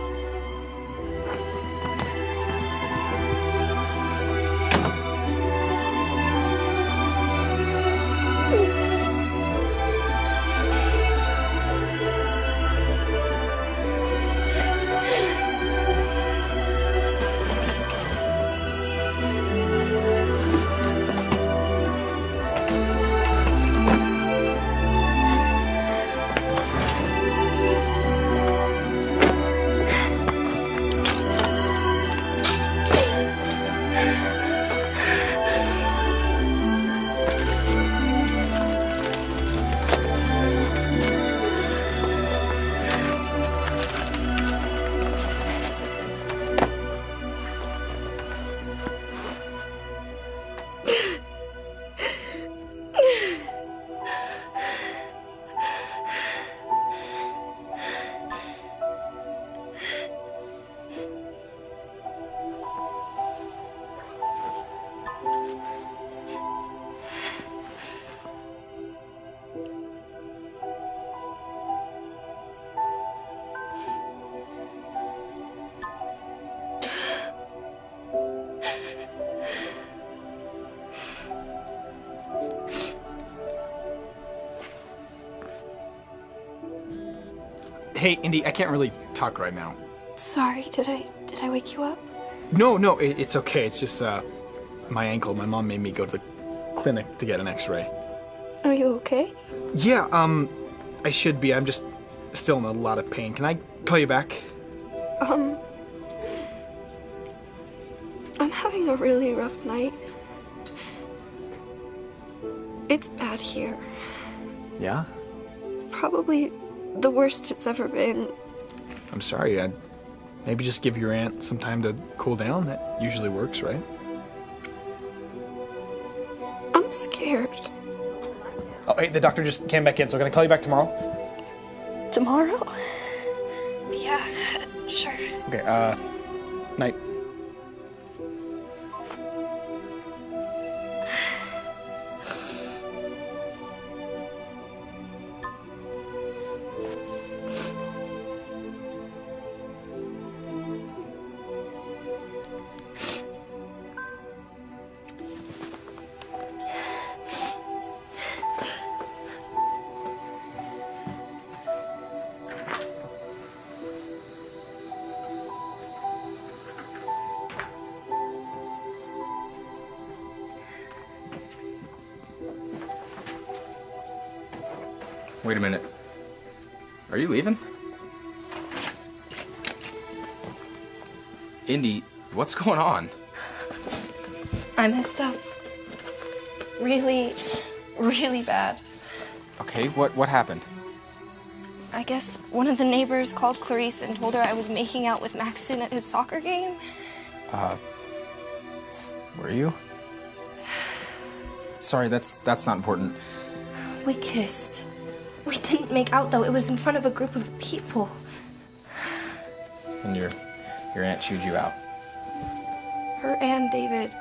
Hey, Indy, I can't really talk right now. Sorry, did I wake you up? No, it's okay. It's just, my ankle. My mom made me go to the clinic to get an x-ray. Are you okay? Yeah, I should be. I'm just still in a lot of pain. Can I call you back? I'm having a really rough night. It's bad here. Yeah? It's probably the worst it's ever been. I'm sorry. I'd maybe just give your aunt some time to cool down. That usually works, right? I'm scared. Oh, hey, the doctor just came back in, so can I call you back tomorrow? Tomorrow? Yeah, sure. Okay, night. Wait a minute. Are you leaving? Indy, what's going on? I messed up. Really, really bad. Okay, what happened? I guess one of the neighbors called Clarice and told her I was making out with Maxton at his soccer game. Were you? Sorry, that's not important. We kissed. We didn't make out, though. It was in front of a group of people. And your aunt chewed you out. Her and David.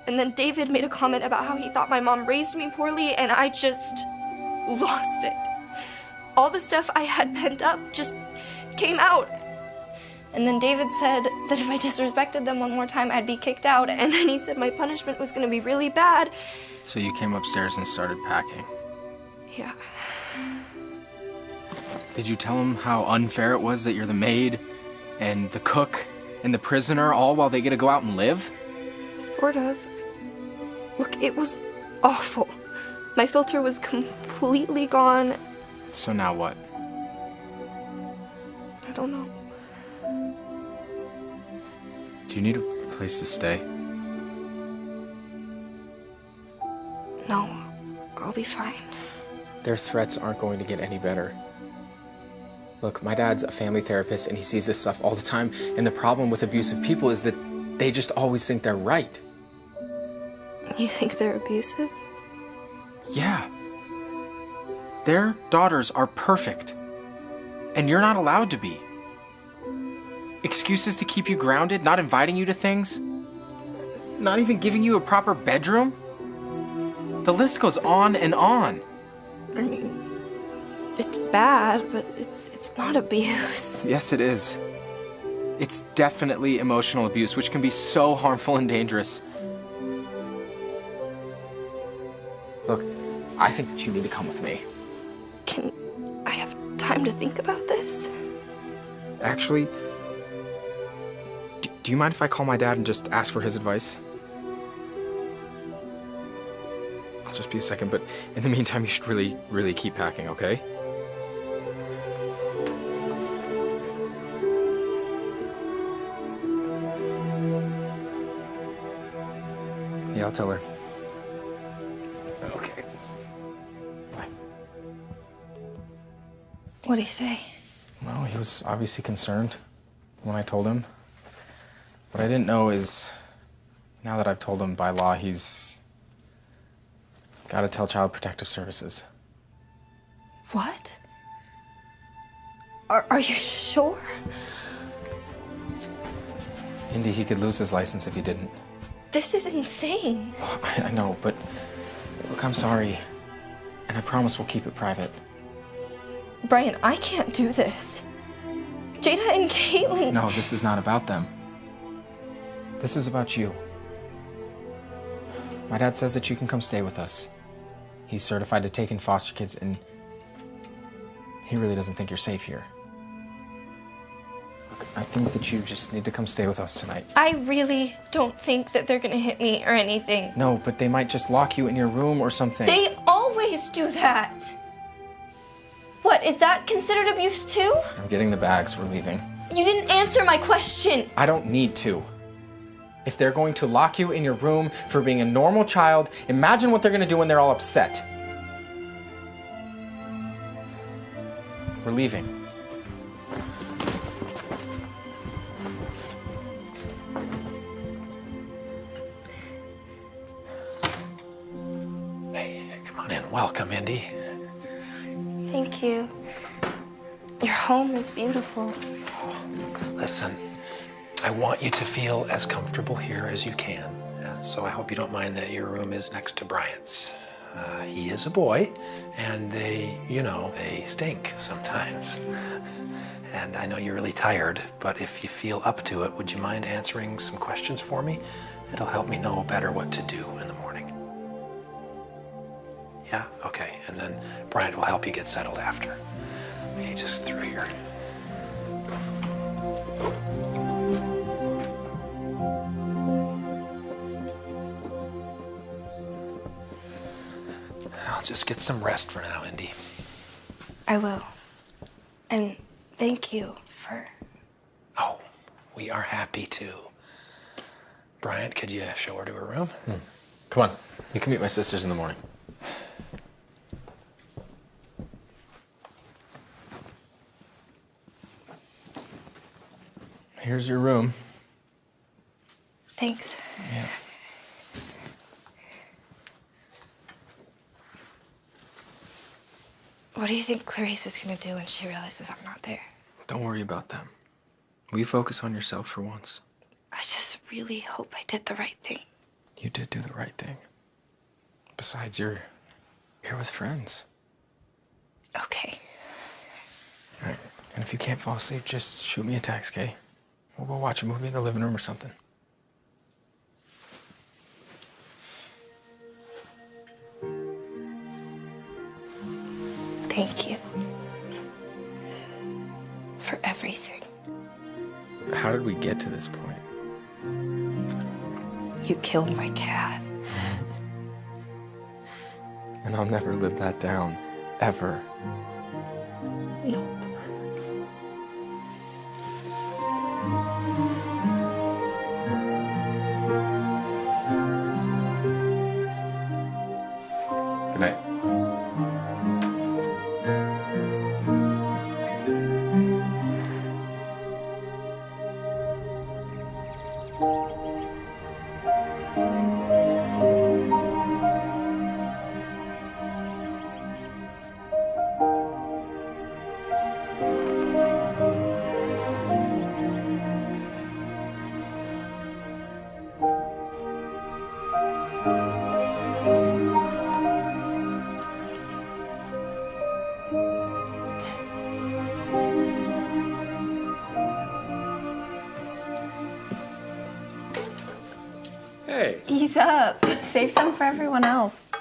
And then David made a comment about how he thought my mom raised me poorly, and I just lost it. All the stuff I had pent up just came out. And then David said that if I disrespected them one more time, I'd be kicked out. And then he said my punishment was gonna be really bad. So you came upstairs and started packing. Yeah. Did you tell him how unfair it was that you're the maid and the cook and the prisoner all while they get to go out and live? Sort of. Look, it was awful. My filter was completely gone. So now what? I don't know. Do you need a place to stay? No, I'll be fine. Their threats aren't going to get any better. Look, my dad's a family therapist and he sees this stuff all the time. And the problem with abusive people is that they just always think they're right. You think they're abusive? Yeah. Their daughters are perfect. And you're not allowed to be. Excuses to keep you grounded, not inviting you to things, not even giving you a proper bedroom. The list goes on and on. I mean, it's bad, but it's not abuse. Yes, it is. It's definitely emotional abuse, which can be so harmful and dangerous. Look, I think that you need to come with me. Can I have time to think about this? Actually, do you mind if I call my dad and just ask for his advice? I'll just be a second, but in the meantime, you should really, really keep packing, okay? Yeah, I'll tell her. Okay. Bye. What'd he say? Well, he was obviously concerned when I told him. What I didn't know is, now that I've told him by law, he's got to tell Child Protective Services. What? Are you sure? Indy, he could lose his license if he didn't. This is insane. I know, but look, I'm sorry. And I promise we'll keep it private. Brian, I can't do this. Jada and Caitlin. No, this is not about them. This is about you. My dad says that you can come stay with us. He's certified to take in foster kids, and he really doesn't think you're safe here. Look, I think that you just need to come stay with us tonight. I really don't think that they're gonna hit me or anything. No, but they might just lock you in your room or something. They always do that. What, is that considered abuse too? I'm getting the bags. We're leaving. You didn't answer my question. I don't need to. If they're going to lock you in your room for being a normal child, imagine what they're going to do when they're all upset. We're leaving. Hey, come on in. Welcome, Indy. Thank you. Your home is beautiful. Listen, I want you to feel as comfortable here as you can. So I hope you don't mind that your room is next to Bryant's. He is a boy, and they stink sometimes. And I know you're really tired, but if you feel up to it, would you mind answering some questions for me? It'll help me know better what to do in the morning. Yeah? Okay. And then Bryant will help you get settled after. Okay, just through here. I'll just get some rest for now, Indy. I will. And thank you for... Oh, we are happy to. Bryant, could you show her to her room? Come on. You can meet my sisters in the morning. Here's your room. Thanks. Yeah. What do you think Clarice is gonna do when she realizes I'm not there? Don't worry about them. Will you focus on yourself for once? I just really hope I did the right thing. You did do the right thing. Besides, you're here with friends. Okay. All right. And if you can't fall asleep, just shoot me a text, okay? We'll go watch a movie in the living room or something. Thank you. For everything. How did we get to this point? You killed my cat. And I'll never live that down. Ever. No. Good night. Hey. Ease up. Save some for everyone else.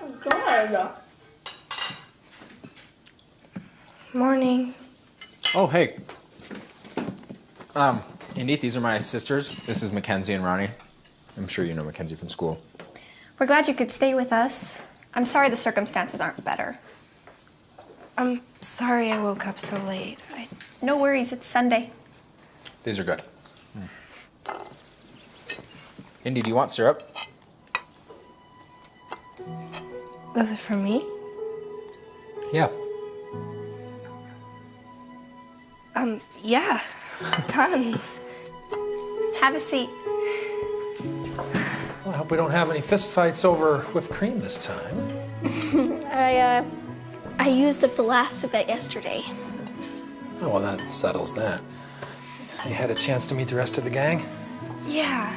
Morning. Oh, hey. Indy, these are my sisters. This is Mackenzie and Ronnie. I'm sure you know Mackenzie from school. We're glad you could stay with us. I'm sorry the circumstances aren't better. I'm sorry I woke up so late. No worries, it's Sunday. These are good. Indy, do you want syrup? Those are for me? Yeah. Yeah. Tons. Have a seat. Well, I hope we don't have any fist fights over whipped cream this time. I used up the last of it yesterday. Oh, well, that settles that. So you had a chance to meet the rest of the gang? Yeah.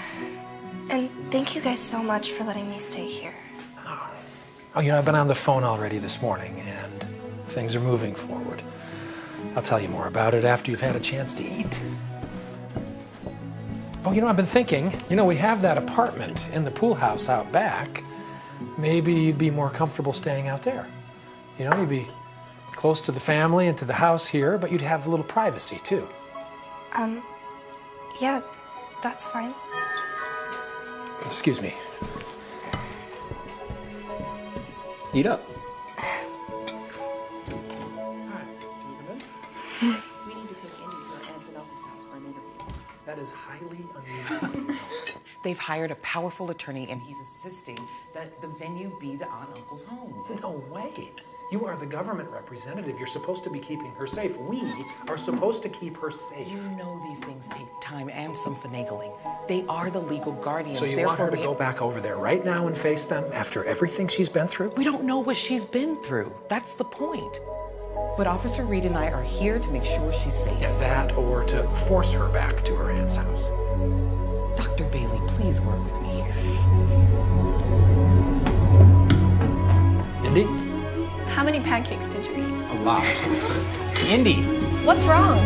And thank you guys so much for letting me stay here. Oh, you know, I've been on the phone already this morning, and things are moving forward. I'll tell you more about it after you've had a chance to eat. Oh, you know, I've been thinking, you know, we have that apartment in the pool house out back. Maybe you'd be more comfortable staying out there. You know, you'd be close to the family and to the house here, but you'd have a little privacy, too. Yeah, that's fine. Excuse me. Eat up. That is highly unusual. They've hired a powerful attorney, and he's insisting that the venue be the aunt and uncle's home. No way. You are the government representative. You're supposed to be keeping her safe. We are supposed to keep her safe. You know these things take time and some finagling. They are the legal guardians. So you want her to go back over there right now and face them after everything she's been through? We don't know what she's been through. That's the point. But Officer Reed and I are here to make sure she's safe. Yeah, that or to force her back to her aunt's house. Dr. Bailey, please work with me here. Indy? How many pancakes did you eat? A lot. Indy! What's wrong?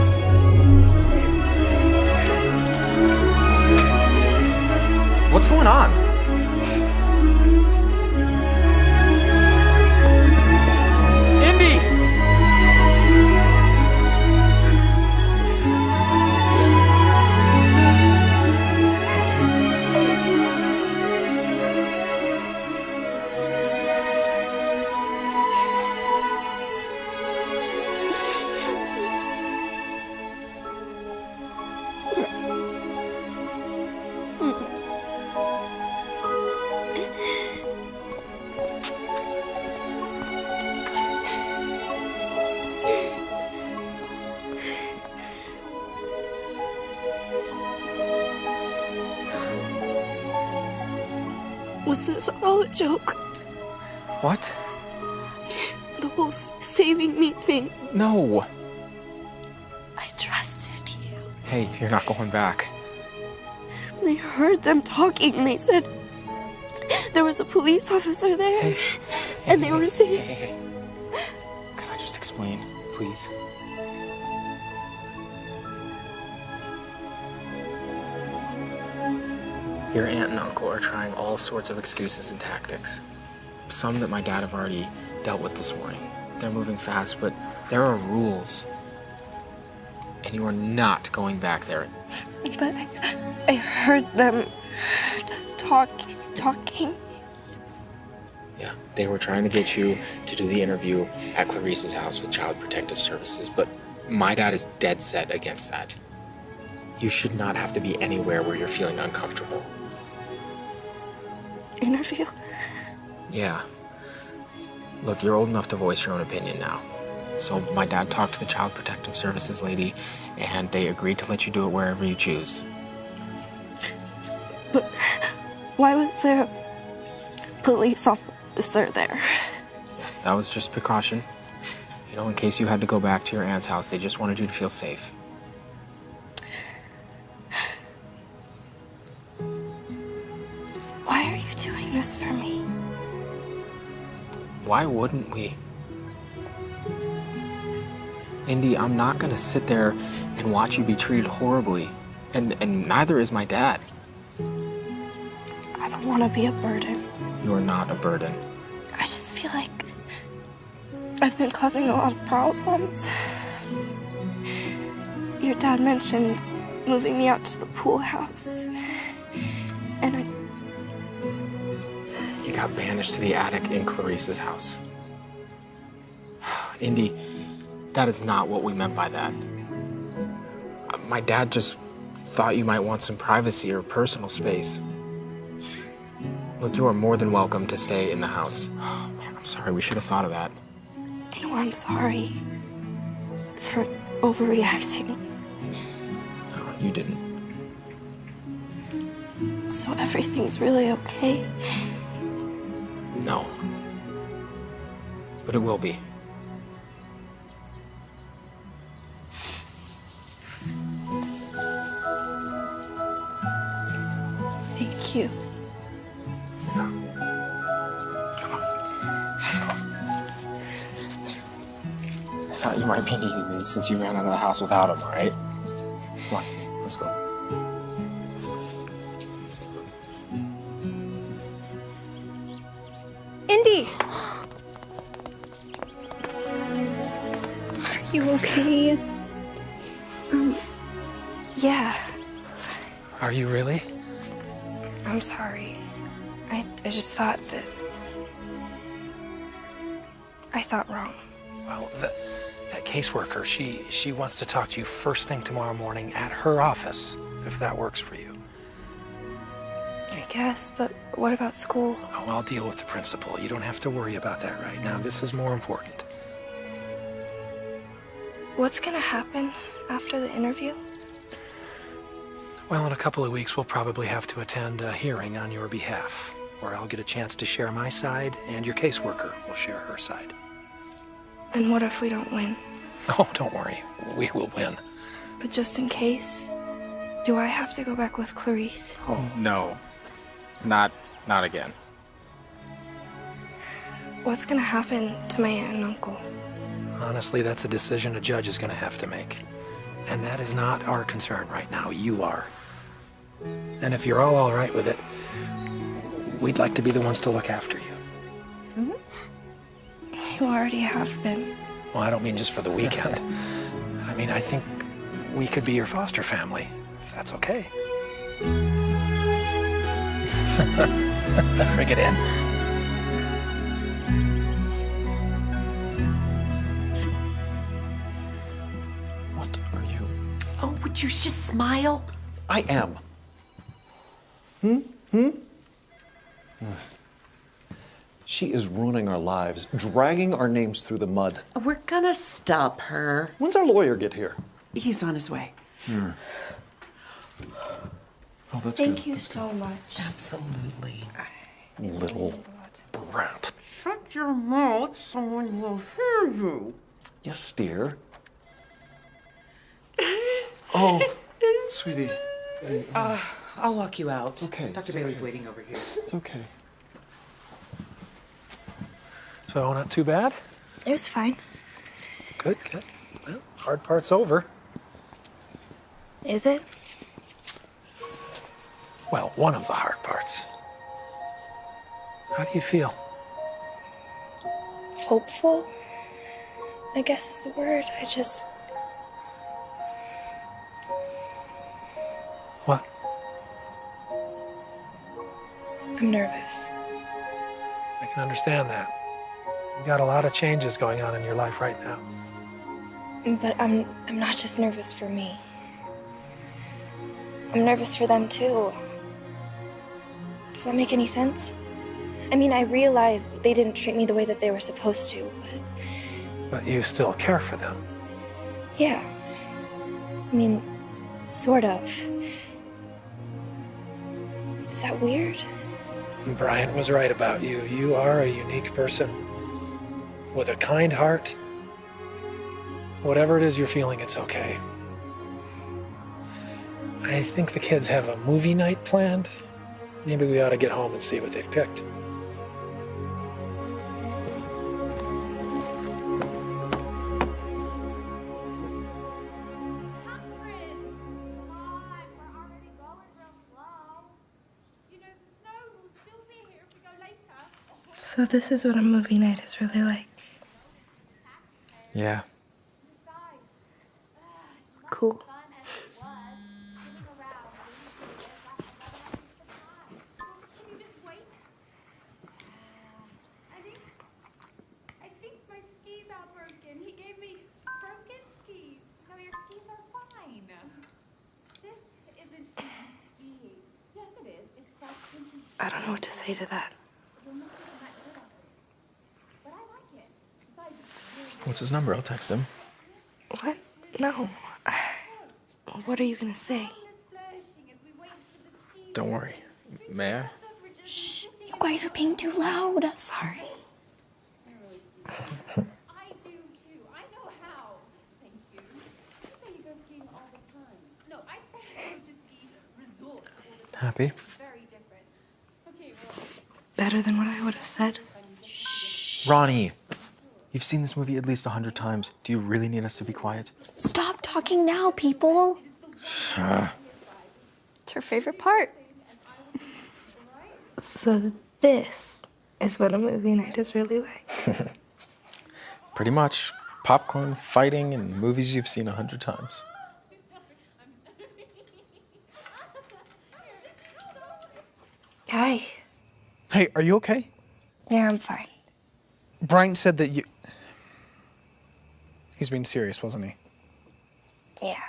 What's going on? Indy! Was this all a joke? What? The whole saving me thing. No. I trusted you. Hey, you're not going back. I heard them talking and they said there was a police officer there. And they were saying... Hey. Can I just explain, please? Your aunt and uncle are trying all sorts of excuses and tactics. Some that my dad have already dealt with this morning. They're moving fast, but there are rules. And you are not going back there. But I heard them talking. Yeah, they were trying to get you to do the interview at Clarice's house with Child Protective Services, but my dad is dead set against that. You should not have to be anywhere where you're feeling uncomfortable. Interview? Yeah. Look, you're old enough to voice your own opinion now. So my dad talked to the Child Protective Services lady, and they agreed to let you do it wherever you choose. But why was there a police officer there? That was just precaution. You know, in case you had to go back to your aunt's house, they just wanted you to feel safe. Why are you doing this for me? Why wouldn't we? Indy, I'm not gonna sit there and watch you be treated horribly. And neither is my dad. I don't want to be a burden. You are not a burden. I just feel like I've been causing a lot of problems. Your dad mentioned moving me out to the pool house. And You got banished to the attic in Clarice's house. Indy, that is not what we meant by that. My dad just thought you might want some privacy or personal space. Look, you are more than welcome to stay in the house. Oh, man, I'm sorry. We should have thought of that. No, I'm sorry for overreacting. No, you didn't. So everything's really okay? No. But it will be. Thank you. I thought you might be needing these since you ran out of the house without them, all right? Come on, let's go. Indy! Are you okay? Yeah. Are you really? I'm sorry. I just thought that... I thought wrong. Well, that caseworker, she wants to talk to you first thing tomorrow morning at her office, if that works for you. I guess, but what about school? Oh, I'll deal with the principal. You don't have to worry about that right now. This is more important. What's gonna happen after the interview? Well, in a couple of weeks, we'll probably have to attend a hearing on your behalf, where I'll get a chance to share my side, and your caseworker will share her side. And what if we don't win? Oh, don't worry. We will win. But just in case, do I have to go back with Clarice? Oh, no. Not again. What's gonna happen to my aunt and uncle? Honestly, that's a decision a judge is going to have to make. And that is not our concern right now. You are. And if you're all right with it, we'd like to be the ones to look after you. You already have been. Well, I don't mean just for the weekend. I mean, I think we could be your foster family, if that's okay. Bring it in. What are you? Oh, would you just smile? I am. She is ruining our lives, dragging our names through the mud. We're gonna stop her. When's our lawyer get here? He's on his way. Oh, that's Thank good. you That's so much. Absolutely. good. Little brat. Shut your mouth, someone will hear you. Yes, dear. Oh, sweetie. I'll walk you out. It's okay. Dr. It's Bailey's okay. waiting over here. It's okay. So, not too bad? It was fine. Good, good. Well, hard part's over. Is it? Well, one of the hard parts. How do you feel? Hopeful, I guess is the word. What? I'm nervous. I can understand that. You've got a lot of changes going on in your life right now. But I'm not just nervous for me. I'm nervous for them too. Does that make any sense? I mean, I realize that they didn't treat me the way that they were supposed to, but But you still care for them. yeah. I mean, sort of. Is that weird? Bryant was right about you. You are a unique person with a kind heart. Whatever it is you're feeling, it's okay. I think the kids have a movie night planned. Maybe we ought to get home and see what they've picked. So this is what a movie night is really like. Yeah. Cool. I don't know what to say to that. What's his number? I'll text him. What? No. What are you gonna say? Don't worry. May I? Shh. You guys are being too loud. Sorry. Happy? It's better than what I would have said. Ronnie, you've seen this movie at least 100 times. Do you really need us to be quiet? Stop talking now, people. It's her favorite part. So this is what a movie night is really like. Pretty much. Popcorn, fighting, and movies you've seen 100 times. Hi. Hey, are you okay? Yeah, I'm fine. Bryant said that you... He's being serious, wasn't he? Yeah.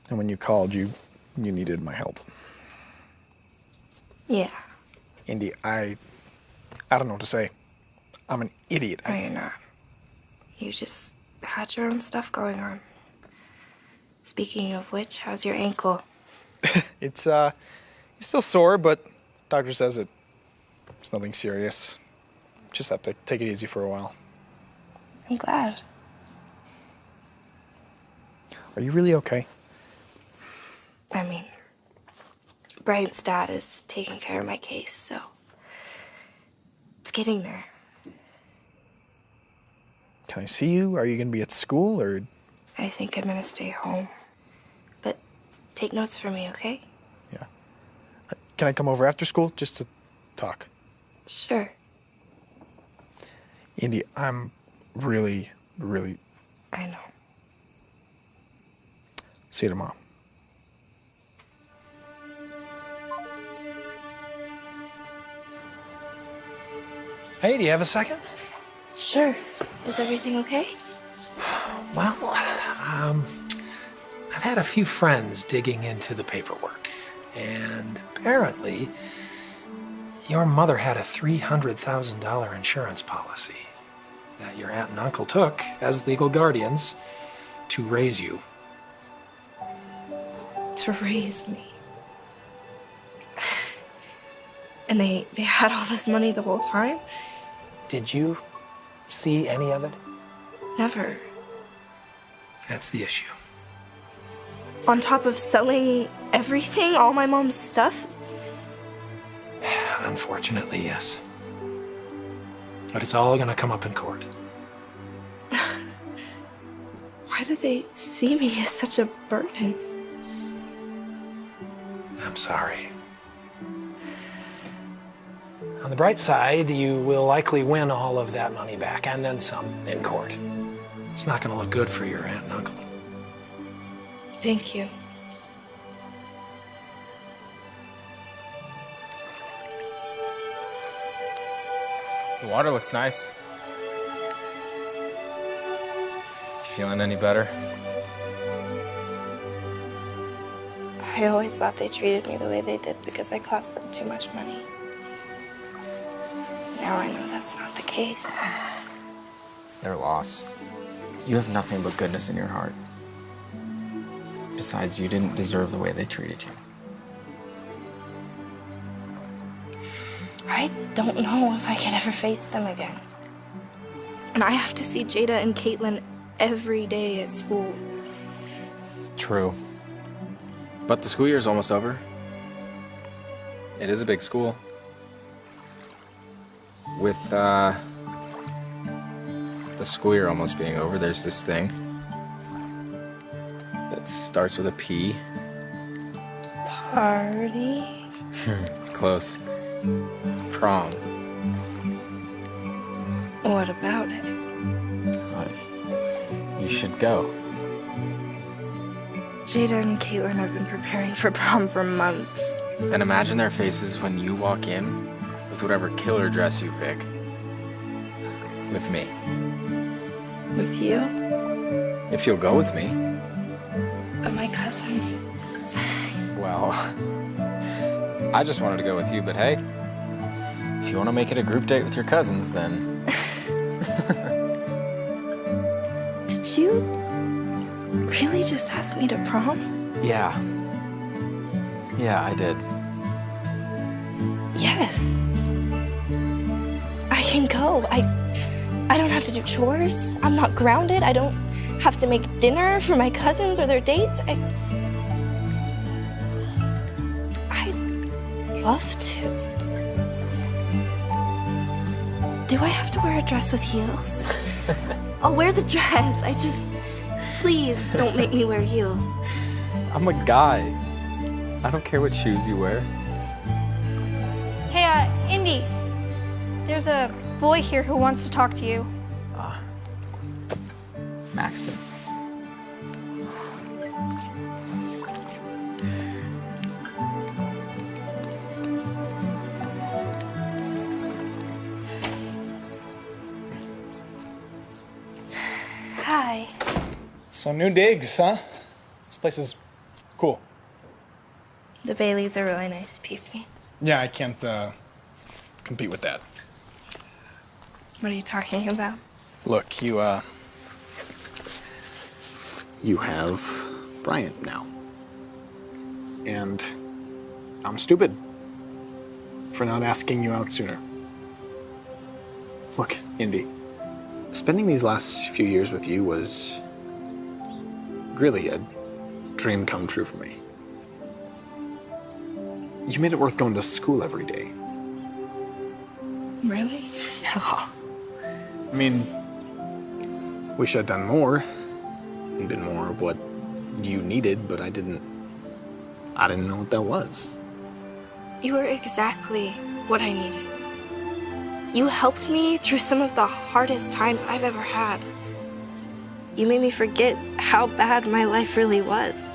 And when you called, you needed my help. Yeah. Indy, I don't know what to say. I'm an idiot. No, you're not. You just had your own stuff going on. Speaking of which, how's your ankle? It's still sore, but doctor says it's nothing serious. Just have to take it easy for a while. I'm glad. Are you really okay? I mean, Bryant's dad is taking care of my case, so it's getting there. Can I see you? Are you gonna be at school, or? I think I'm gonna stay home. But take notes for me, okay? Yeah. Can I come over after school just to talk? Sure. Indy, I'm really, really... I know. See you tomorrow. Hey, do you have a second? Sure. Is everything okay? Well, I've had a few friends digging into the paperwork, and apparently your mother had a $300,000 insurance policy that your aunt and uncle took as legal guardians to raise you. To raise me. And they had all this money the whole time? Did you see any of it? Never. That's the issue. On top of selling everything, all my mom's stuff? Unfortunately, yes. But it's all gonna come up in court. Why do they see me as such a burden? I'm sorry. On the bright side, you will likely win all of that money back, and then some, in court. It's not gonna look good for your aunt and uncle. Thank you. The water looks nice. Feeling any better? I always thought they treated me the way they did because I cost them too much money. Now I know that's not the case. It's their loss. You have nothing but goodness in your heart. Besides, you didn't deserve the way they treated you. I don't know if I could ever face them again. And I have to see Jada and Caitlin every day at school. True. But the school year's almost over. It is a big school. With, the school year almost being over, there's this thing that starts with a P. Party? Close. Prom. What about it? You should go. Jada and Caitlin have been preparing for prom for months. And imagine their faces when you walk in with whatever killer dress you pick. With me. With you? If you'll go with me. But my cousins. Well, I just wanted to go with you, but hey, if you want to make it a group date with your cousins, then... Did you really just ask me to prom? Yeah. Yeah, I did. Yes. I can go. I don't have to do chores. I'm not grounded. I don't have to make dinner for my cousins or their dates. I'd love to. Do I have to wear a dress with heels? I'll wear the dress. Please don't make me wear heels. I'm a guy. I don't care what shoes you wear. Hey, Indy. There's a boy here who wants to talk to you. Maxton. Hi. So new digs, huh? This place is cool. The Baileys are really nice people. Yeah, I can't compete with that. What are you talking about? Look, you have Bryant now. And I'm stupid for not asking you out sooner. Look, Indy, spending these last few years with you was really a dream come true for me. You made it worth going to school every day. Really? Yeah. I mean, wish I'd done more and been more of what you needed, but I didn't know what that was. You were exactly what I needed. You helped me through some of the hardest times I've ever had. You made me forget how bad my life really was.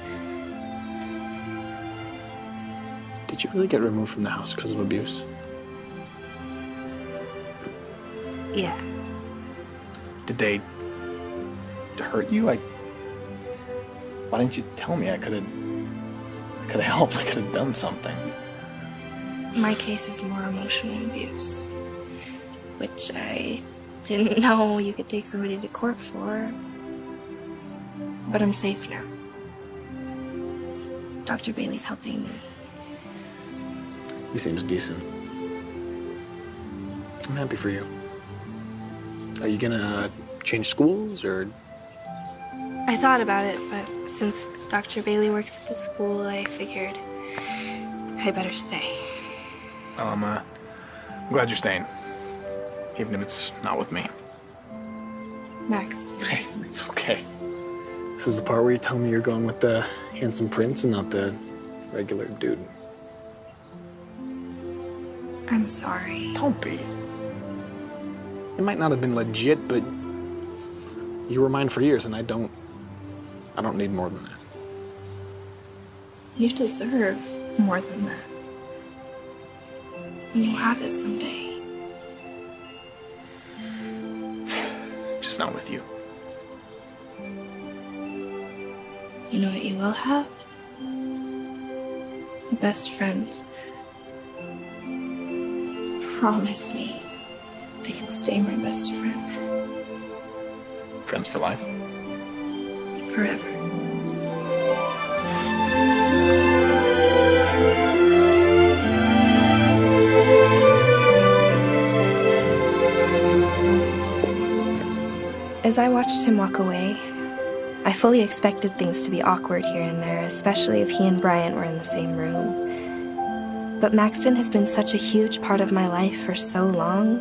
Did you really get removed from the house because of abuse? Yeah. Did they hurt you? Why didn't you tell me? I could have helped. I could have done something. My case is more emotional abuse, which I didn't know you could take somebody to court for. But I'm safe now. Dr. Bailey's helping me. He seems decent. I'm happy for you. Are you gonna change schools, or? I thought about it, but since Dr. Bailey works at the school, I figured I better stay. Well, I'm glad you're staying, even if it's not with me. Next. Hey, it's okay. This is the part where you tell me you're going with the handsome prince and not the regular dude. I'm sorry. Don't be. It might not have been legit, but you were mine for years, and I don't need more than that. You deserve more than that. And you'll have it someday. Just not with you. You know what you will have? A best friend. Promise me that you'll stay my best friend. Friends for life? Forever. As I watched him walk away, I fully expected things to be awkward here and there, especially if he and Bryant were in the same room. But Maxton has been such a huge part of my life for so long,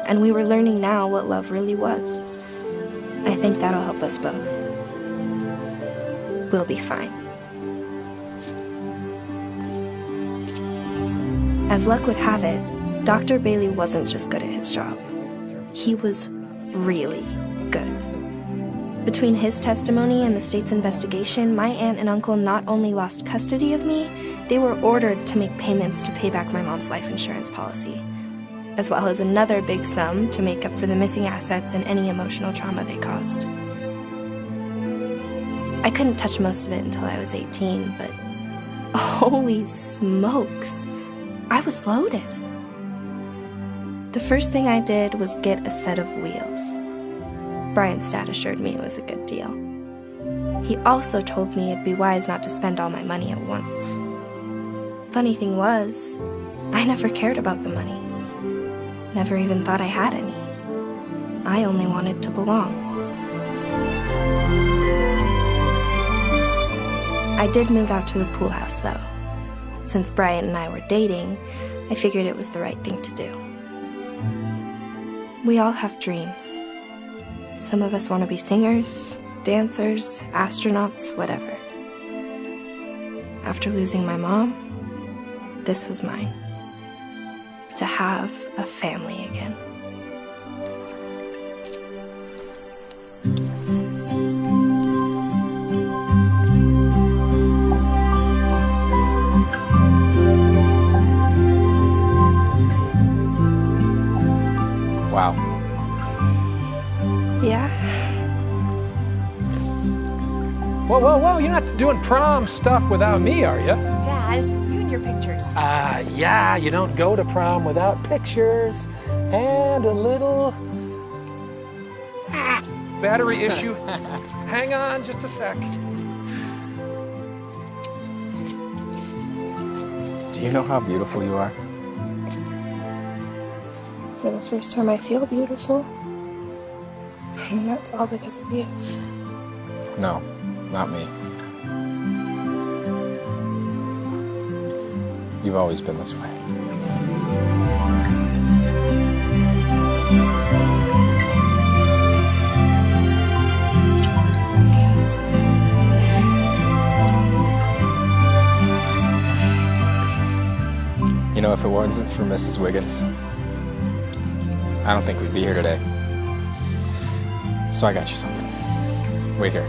and we were learning now what love really was. I think that'll help us both. We'll be fine. As luck would have it, Dr. Bailey wasn't just good at his job. He was really good. Between his testimony and the state's investigation, my aunt and uncle not only lost custody of me, they were ordered to make payments to pay back my mom's life insurance policy, as well as another big sum to make up for the missing assets and any emotional trauma they caused. I couldn't touch most of it until I was 18, but holy smokes, I was loaded. The first thing I did was get a set of wheels. Bryant's dad assured me it was a good deal. He also told me it'd be wise not to spend all my money at once. Funny thing was, I never cared about the money. Never even thought I had any. I only wanted to belong. I did move out to the pool house, though. Since Bryant and I were dating, I figured it was the right thing to do. We all have dreams. Some of us want to be singers, dancers, astronauts, whatever. After losing my mom, this was mine. To have a family again. Wow. Yeah? Whoa, whoa, whoa, you're not doing prom stuff without me, are you? Dad, you and your pictures. Yeah, you don't go to prom without pictures and a little battery issue. Hang on just a sec. Do you know how beautiful you are? For the first time, I feel beautiful. And that's all because of you. No, not me. You've always been this way. You know, if it wasn't for Mrs. Wiggins, I don't think we'd be here today. So I got you something. Wait here.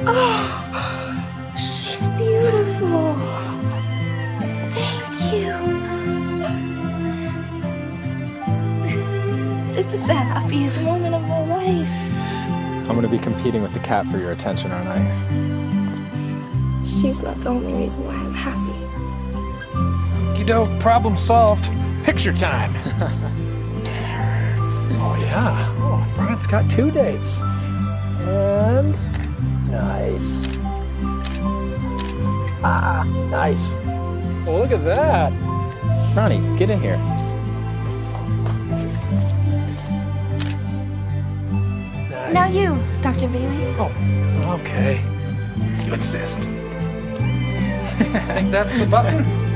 Oh, she's beautiful. Thank you. This is the happiest moment of my life. I'm gonna be competing with the cat for your attention, aren't I? She's not the only reason why I'm happy. Problem solved. Picture time. Oh, yeah. Oh, Bryant's got 2 dates. And nice. Nice. Oh, look at that. Ronnie, get in here. Nice. Now you, Dr. Bailey. Oh, okay. You insist. Think that's the button?